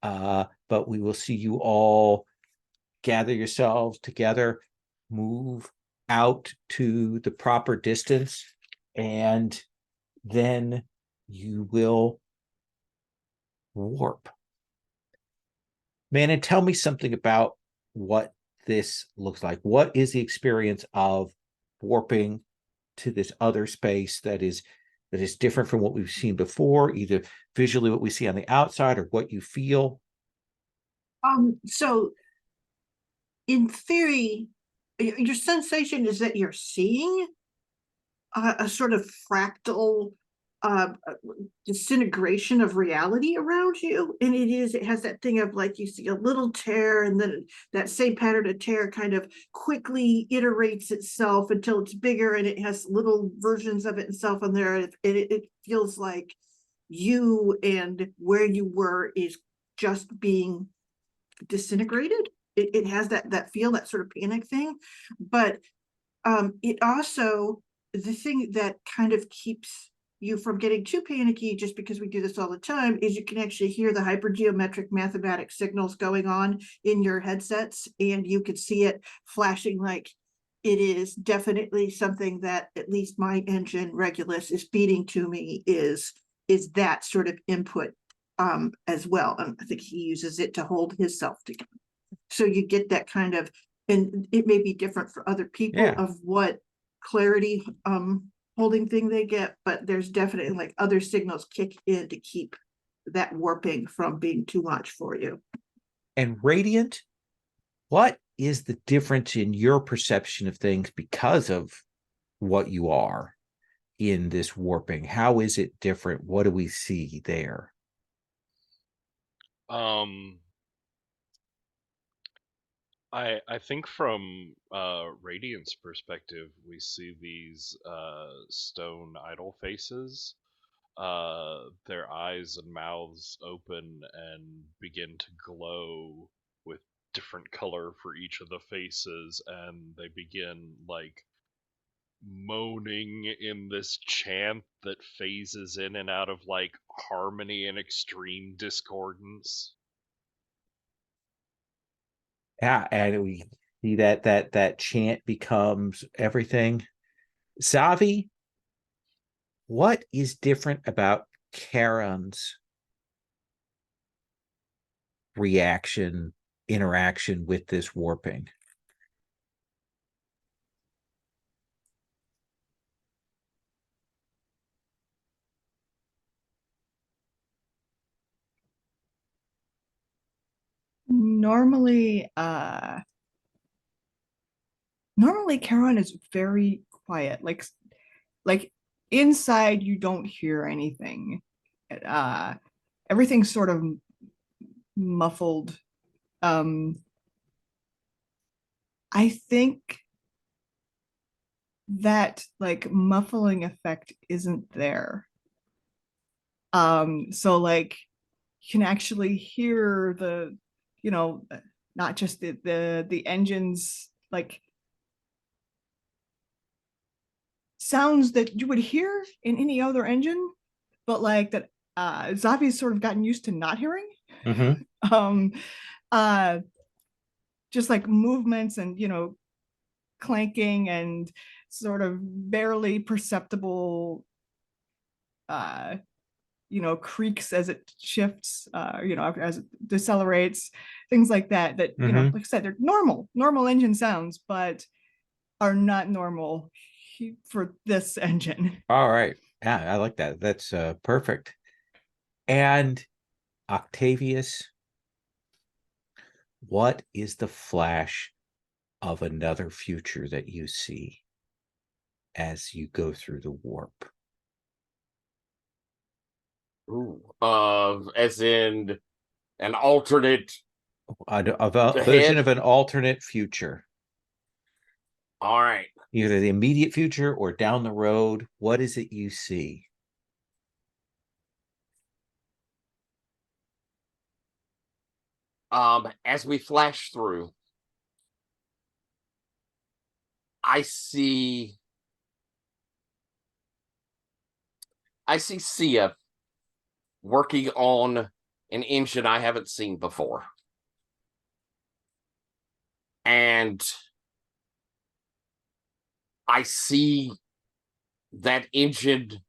But we will see you all gather yourselves together, move out to the proper distance, and then you will warp. Manon, tell me something about what this looks like. What is the experience of warping to this other space that is different from what we've seen before, either visually what we see on the outside or what you feel? So in theory, your sensation is that you're seeing a sort of fractal disintegration of reality around you, and it has that thing of like, you see a little tear, and then that same pattern of tear kind of quickly iterates itself until it's bigger, and it has little versions of itself on there, and it feels like you and where you were is just being disintegrated. It has that feel, that sort of panic thing, but it also, the thing that kind of keeps you from getting too panicky, just because we do this all the time, is you can actually hear the hypergeometric mathematic signals going on in your headsets, and you could see it flashing. Like, it is definitely something that at least my engine Regulus is feeding to me, is that sort of input as well. And I think he uses it to hold himself together. So you get that kind of, and it may be different for other people, Yeah. of what clarity holding thing they get, but there's definitely like other signals kick in to keep that warping from being too much for you. And Radiant, what is the difference in your perception of things because of what you are in this warping? How is it different? What do we see there? I think from Radiant's perspective, we see these stone idol faces, their eyes and mouths open and begin to glow with different color for each of the faces, and they begin like moaning in this chant that phases in and out of like harmony and extreme discordance. Yeah, and we see that chant becomes everything. Zavi, what is different about Karen's interaction with this warping? Normally, normally Karen is very quiet. Like inside you don't hear anything. Everything's sort of muffled. I think that like muffling effect isn't there. So like you can actually hear the, you know, not just the engines, like sounds that you would hear in any other engine, but like that Zavi's sort of gotten used to not hearing. Mm-hmm. Just like movements and, you know, clanking and sort of barely perceptible you know, creaks as it shifts, you know, as it decelerates, things like that, that, you know, Mhm. like I said, they're normal engine sounds, but are not normal for this engine. All right. Yeah, I like that. That's perfect. And Octavius, what is the flash of another future that you see as you go through the warp? Ooh, as in an alternate A version ahead. of an alternate future, All right. either the immediate future or down the road. What is it you see? As we flash through, I see Sia working on an engine I haven't seen before. And I see that engine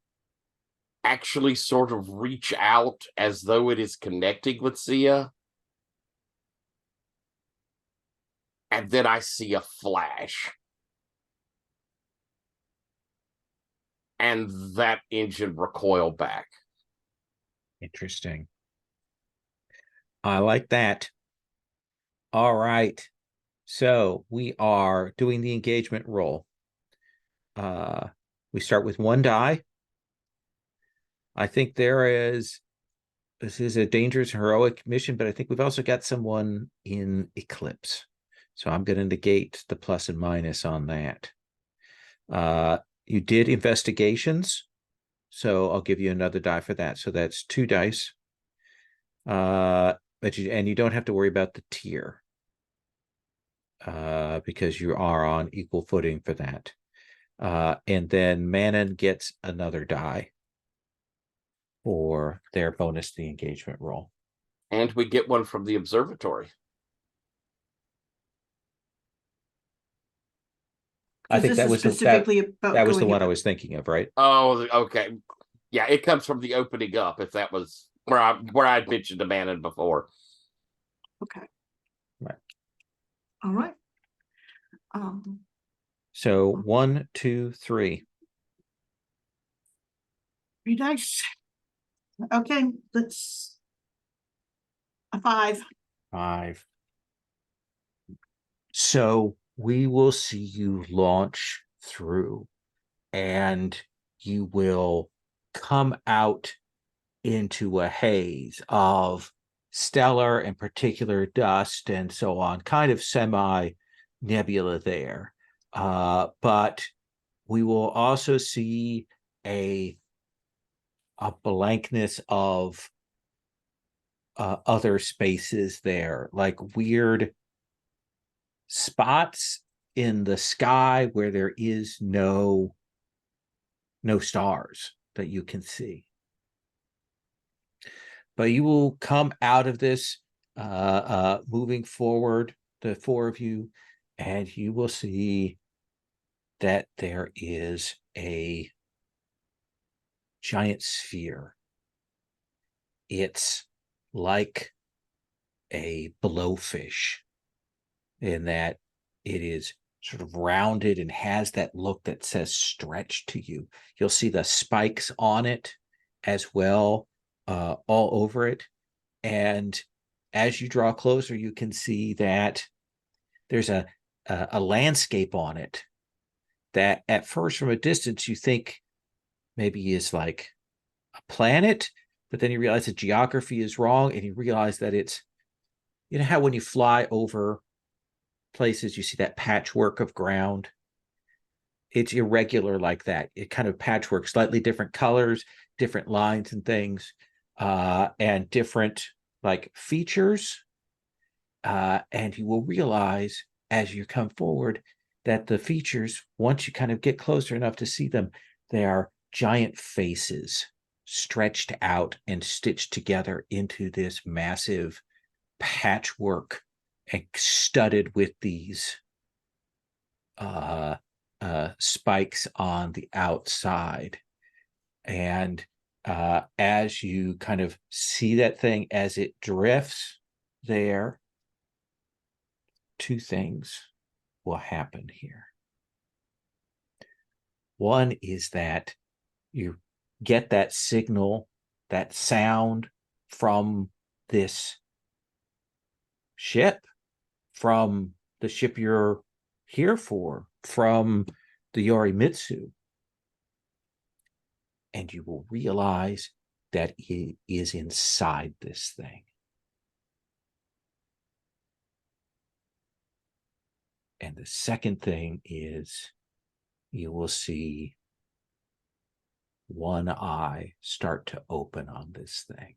actually sort of reach out as though it is connecting with Sia. And then I see a flash. And that engine recoil back. Interesting. I like that. All right. So we are doing the engagement roll. We start with 1 die. I think this is a dangerous, heroic mission, but I think we've also got someone in Eclipse. So I'm going to negate the plus and minus on that. You did investigations, so I'll give you another die for that. So that's 2 dice. But you don't have to worry about the tier. Because you are on equal footing for that. And then Manon gets another die for their bonus the engagement roll. And we get one from the observatory. I think that was specifically about that was the going one I up- was thinking of, right? Oh, okay. Yeah, it comes from the opening up, if that was where I'd mentioned a Manon before. Okay. Right. All right. So 1, 2, 3. 3 dice. Okay, let's a 5. 5. So we will see you launch through, and you will come out into a haze of stellar and particular dust and so on, kind of semi nebula there. But we will also see a blankness of other spaces there, like weird spots in the sky where there is no stars that you can see. But you will come out of this moving forward, the four of you, and you will see that there is a giant sphere. It's like a blowfish in that it is sort of rounded and has that look that says stretch to you. You'll see the spikes on it as well, all over it. And as you draw closer, you can see that there's a landscape on it that at first from a distance you think maybe is like a planet, but then you realize the geography is wrong, and you realize that it's, you know how when you fly over places you see that patchwork of ground? It's irregular like that. It kind of patchwork, slightly different colors, different lines and things, and different like features. And you will realize as you come forward that the features, once you kind of get closer enough to see them, they are giant faces stretched out and stitched together into this massive patchwork and studded with these spikes on the outside. And as you kind of see that thing as it drifts there, two things will happen here. One is that you get that signal, that sound from this ship, from the ship you're here for, from the Yorimitsu. And you will realize that it is inside this thing. And the second thing is you will see one eye start to open on this thing.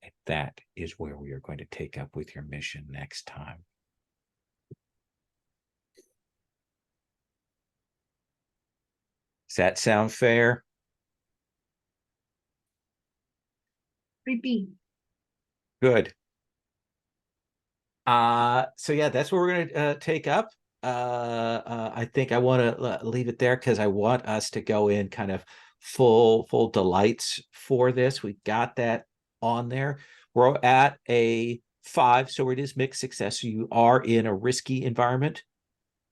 And that is where we are going to take up with your mission next time. Does that sound fair? Creepy. Good. So yeah, that's what we're gonna take up. I think I want to leave it there because I want us to go in kind of full delights for this. We got that on there. We're at a 5, so it is mixed success. So you are in a risky environment,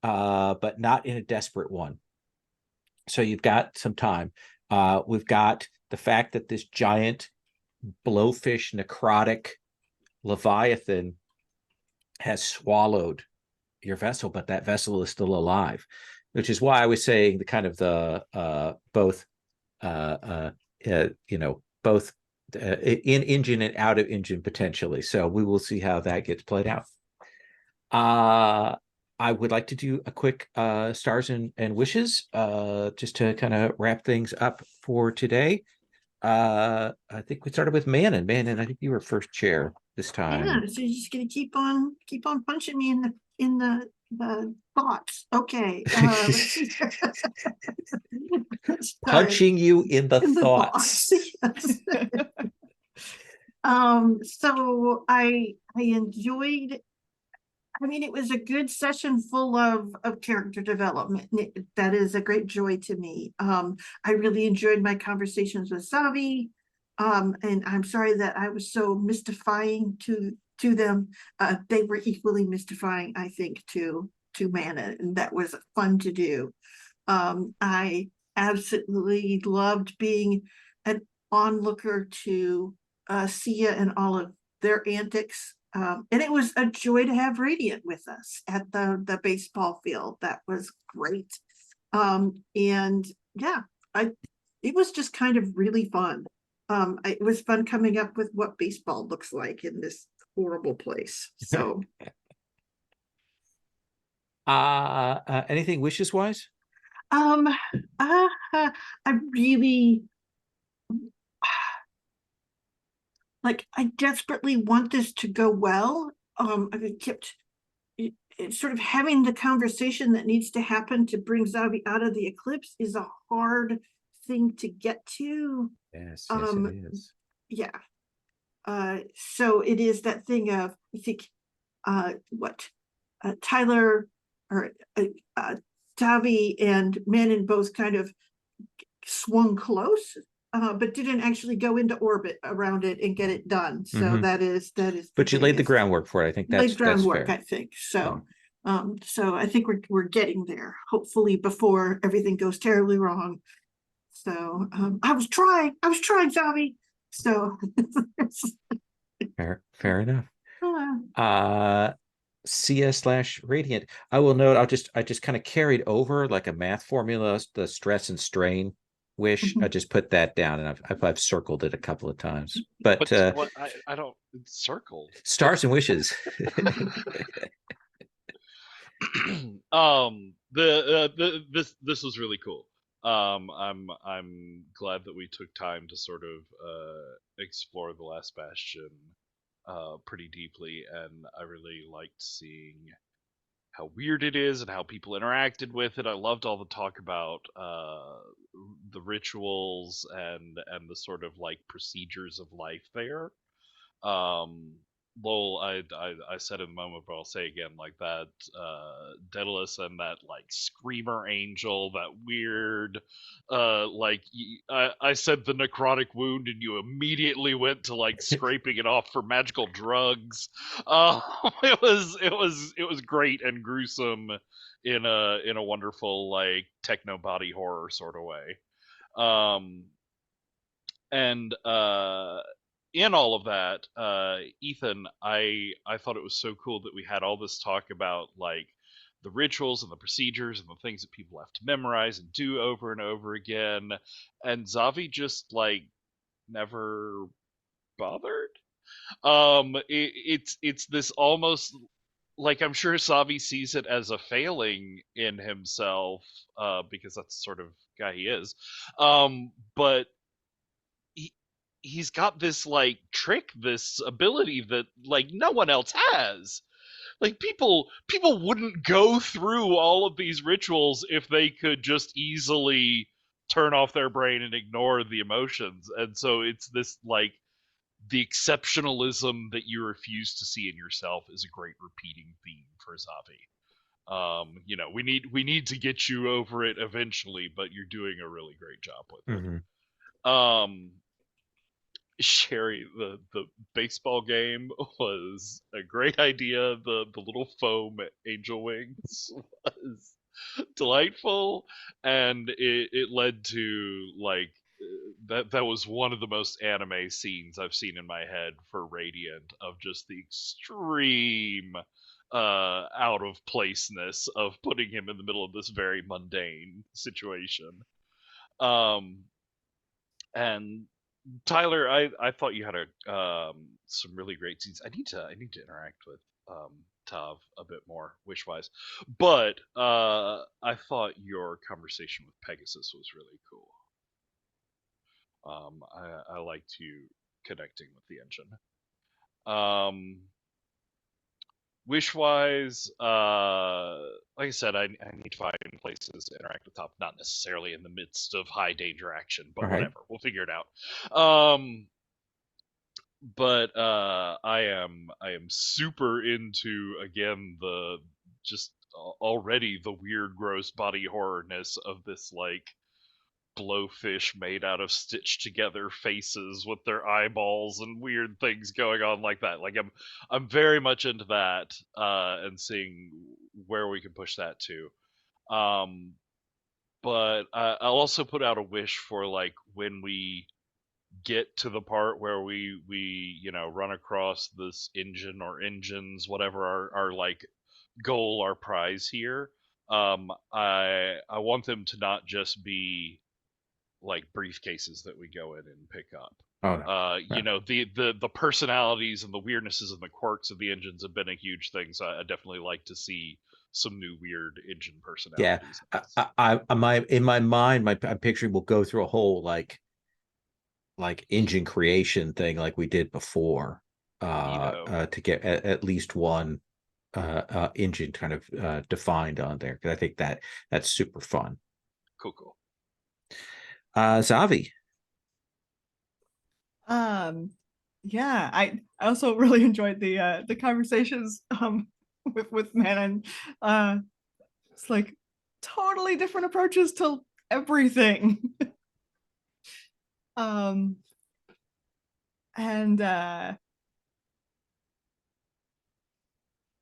but not in a desperate one. So you've got some time. We've got the fact that this giant blowfish necrotic Leviathan has swallowed your vessel, but that vessel is still alive, which is why I was saying the kind of the both both in engine and out of engine potentially. So we will see how that gets played out. I would like to do a quick stars and wishes just to kind of wrap things up for today. I think we started with Manon. Manon, I think you were first chair this time. Yeah, so you're just gonna keep on punching me in the thoughts. Okay. Let's see. Punching you in the In the thoughts. Yes. So I enjoyed. I mean, it was a good session full of character development. That is a great joy to me. I really enjoyed my conversations with Savi. And I'm sorry that I was so mystifying to them. They were equally mystifying, I think, to Mana, and that was fun to do. I absolutely loved being an onlooker to Sia and all of their antics. And it was a joy to have Radiant with us at the baseball field. That was great. And yeah, it was just kind of really fun. It was fun coming up with what baseball looks like in this horrible place. So Anything wishes wise? I really I desperately want this to go well. I kept sort of having the conversation that needs to happen to bring Zavi out of the eclipse is a hard thing to get to. Yes, yes, Um, it is. Yeah. So it is that thing of, I think, Tyler or Davi and Manon both kind of swung close, but didn't actually go into orbit around it and get it done. So Mhm. that is But you laid the biggest- groundwork for it. I think laid that's groundwork, fair. I think. So so I think we're getting there, hopefully before everything goes terribly wrong. So I was trying, Javi. So Fair enough. uh, CS/Radiant. I will note, I just kind of carried over like a math formula, the stress and strain wish. I just put that down, and I've circled it a couple of times. But what I don't, it's circled. stars and wishes. This was really cool. I'm glad that we took time to sort of explore the Last Bastion pretty deeply, and I really liked seeing how weird it is and how people interacted with it. I loved all the talk about the rituals and the sort of like procedures of life there. Lowell, I said in the moment, but I'll say again, like that Daedalus and that like screamer angel, that weird I said the necrotic wound and you immediately went to like scraping it off for magical drugs. It was great and gruesome in a wonderful like techno body horror sort of way. And in all of that, Ethan, I thought it was so cool that we had all this talk about like the rituals and the procedures and the things that people have to memorize and do over and over again, and Zavi just like never bothered. It's this almost like, I'm sure Zavi sees it as a failing in himself, because that's the sort of guy he is. But he's got this like trick, this ability that like no one else has. Like people wouldn't go through all of these rituals if they could just easily turn off their brain and ignore the emotions. And so it's this like the exceptionalism that you refuse to see in yourself is a great repeating theme for Zavi. You know, we need to get you over it eventually, but you're doing a really great job with it. Mhm. Sherry, the baseball game was a great idea. The little foam angel wings was delightful, and it led to like that was one of the most anime scenes I've seen in my head for Radiant, of just the extreme out of placeness of putting him in the middle of this very mundane situation. And Tyler, I thought you had some really great scenes. I need to interact with Tav a bit more, wish wise, but I thought your conversation with Pegasus was really cool. I liked you connecting with the engine. Wish wise, like I said, I need to find places to interact with Top, not necessarily in the midst of high danger action, but All right. whatever, we'll figure it out. But I am super into, again, the just already the weird, gross body horrorness of this like blowfish made out of stitched together faces with their eyeballs and weird things going on like that. Like I'm very much into that, and seeing where we can push that to. But I'll also put out a wish for like when we get to the part where we you know run across this engine or engines, whatever our like goal, our prize here. I want them to not just be like briefcases that we go in and pick up. Oh no. You know, the personalities and the weirdnesses and the quirks of the engines have been a huge thing. So I definitely like to see some new weird engine Yeah. personalities. In my mind, I'm picturing we'll go through a whole like engine creation thing like we did before. Neato. to get at least one engine kind of defined on there, because I think that's super fun. Cool. Zavi. Yeah, I also really enjoyed the conversations with Manon. It's like totally different approaches to everything. And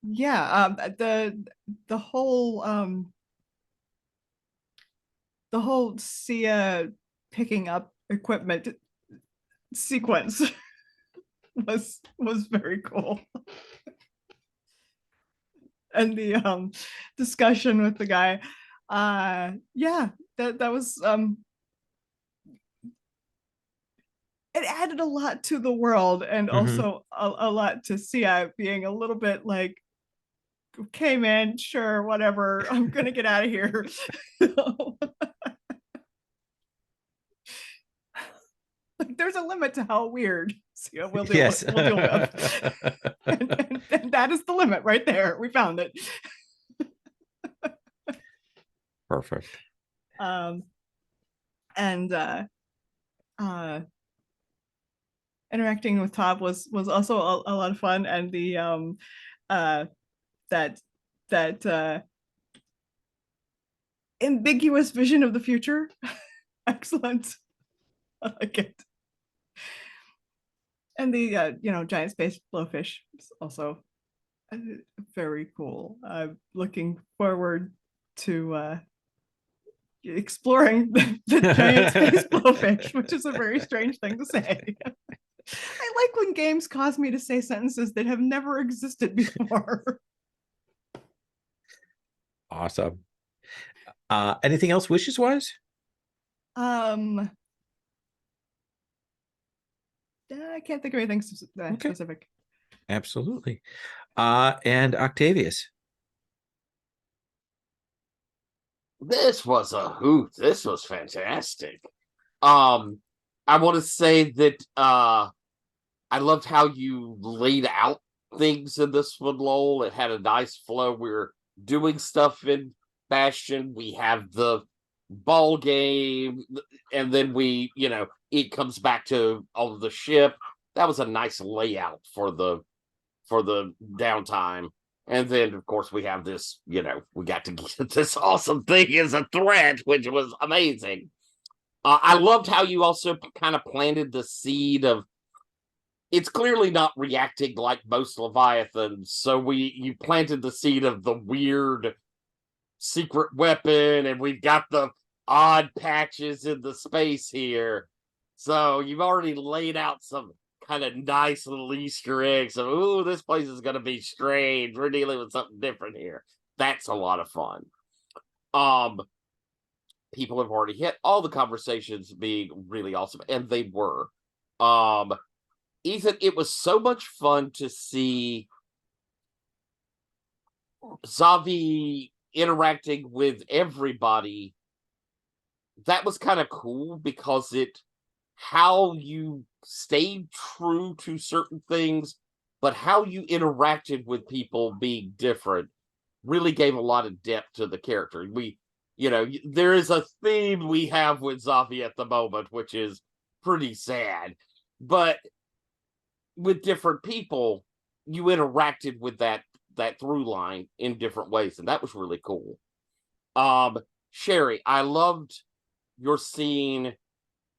yeah, the whole Sia picking up equipment sequence was very cool. And the discussion with the guy, yeah, that was it added a lot to the world, and also a lot to Sia being a little bit like, okay, man, sure, whatever, I'm gonna get out of here. Like, there's a limit to how weird Sia will deal Yes. we'll deal with. And that is the limit right there. We found it. Perfect. And interacting with Tob was also a lot of fun, and the that ambiguous vision of the future. Excellent. I like it. And the giant space blowfish is also very cool. I'm looking forward to exploring the giant space blowfish, which is a very strange thing to say. I like when games cause me to say sentences that have never existed before. Awesome. Anything else wishes wise? I can't think of anything Okay. specific. Absolutely. And Octavius. This was a hoot. This was fantastic. I want to say that I loved how you laid out things in this one, Lowell. It had a nice flow. We're doing stuff in Bastion. We have the ball game, and then it comes back to on the ship. That was a nice layout for the downtime. And then, of course, we have this, we got to get this awesome thing as a threat, which was amazing. I loved how you also kind of planted the seed of, it's clearly not reacting like most Leviathans. So you planted the seed of the weird secret weapon, and we've got the odd patches in the space here. So you've already laid out some kind of nice little Easter eggs of, ooh, this place is going to be strange. We're dealing with something different here. That's a lot of fun. People have already hit all the conversations being really awesome, and they were. Ethan, it was so much fun to see Zavi interacting with everybody. That was kind of cool because how you stayed true to certain things, but how you interacted with people being different really gave a lot of depth to the character. There is a theme we have with Zavi at the moment, which is pretty sad, but with different people, you interacted with that through line in different ways, and that was really cool. Sherry, I loved your scene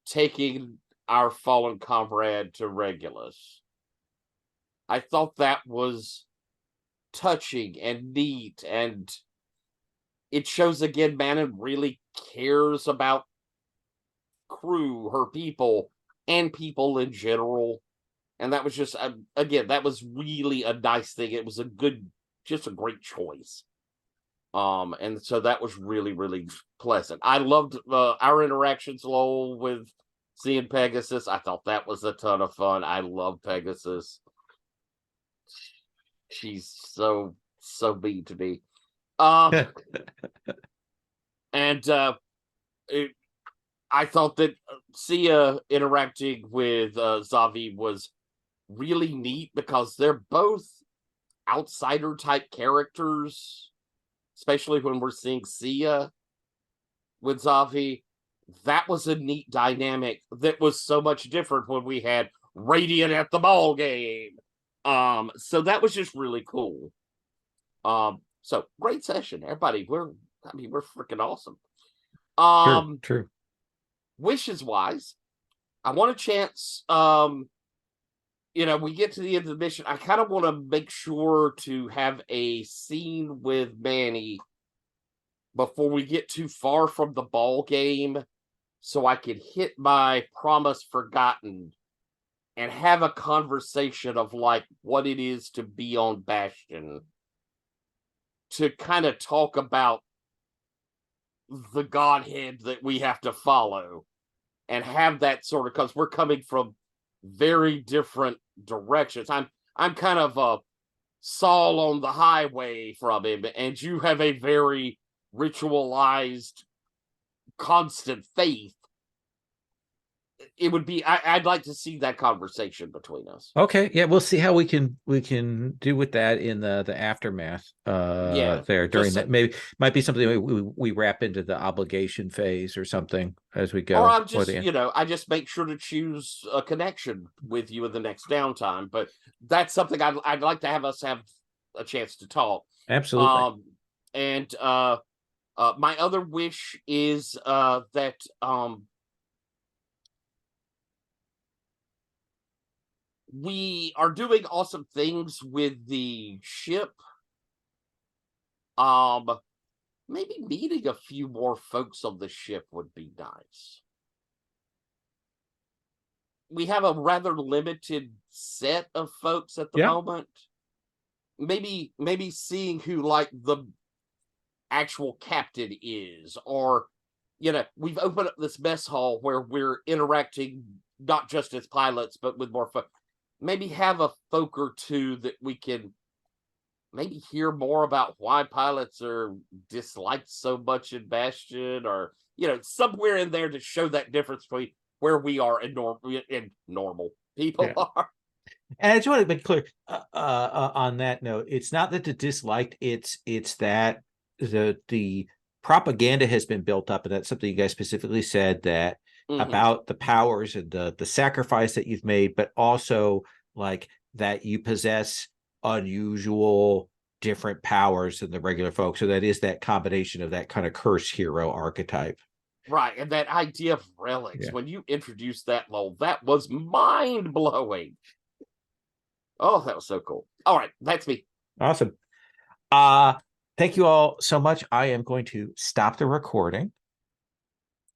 taking our fallen comrade to Regulus. I thought that was touching and neat, and it shows again Manon really cares about crew, her people, and people in general. And that was just, again, that was really a nice thing. It was just a great choice. And so that was really, really pleasant. I loved our interactions, Lowell, with seeing Pegasus. I thought that was a ton of fun. I love Pegasus. She's so mean to me. And I thought that Sia interacting with Zavi was really neat because they're both outsider type characters, especially when we're seeing Sia with Zavi. That was a neat dynamic that was so much different when we had Radiant at the ball game. So that was just really cool. So great session, everybody. We're freaking awesome. True. Wishes wise, I want a chance. We get to the end of the mission. I kind of want to make sure to have a scene with Manny before we get too far from the ball game, so I could hit my promise forgotten and have a conversation of like what it is to be on Bastion, to kind of talk about the Godhead that we have to follow, and have that sort of, because we're coming from very different directions. I'm kind of a Saul on the highway from him, and you have a very ritualized, constant faith. It would be, I'd like to see that conversation between us. Okay, yeah, we'll see how we can do with that in the aftermath. There during that, maybe might be something we wrap into the obligation phase or something as we go. Or I'm just, I just make sure to choose a connection with you in the next downtime. But that's something I'd like to have us have a chance to talk. Absolutely. And my other wish is that we are doing awesome things with the ship. Maybe meeting a few more folks on the ship would be nice. We have a rather limited set of folks at the moment. Maybe seeing who like the actual captain is, or we've opened up this mess hall where we're interacting not just as pilots but with more folks. Maybe have a folk or two that we can maybe hear more about why pilots are disliked so much in Bastion, or somewhere in there to show that difference between where we are and normal people are. And I just want to make clear on that note, it's not that the disliked, it's that the propaganda has been built up, and that's something you guys specifically said that about the powers and the sacrifice that you've made, but also like that you possess unusual different powers than the regular folks. So that is that combination of that kind of curse hero archetype. Right, and that idea of relics, when you introduced that, Lowell, that was mind-blowing. Oh, that was so cool. All right, that's me. Awesome. Thank you all so much. I am going to stop the recording.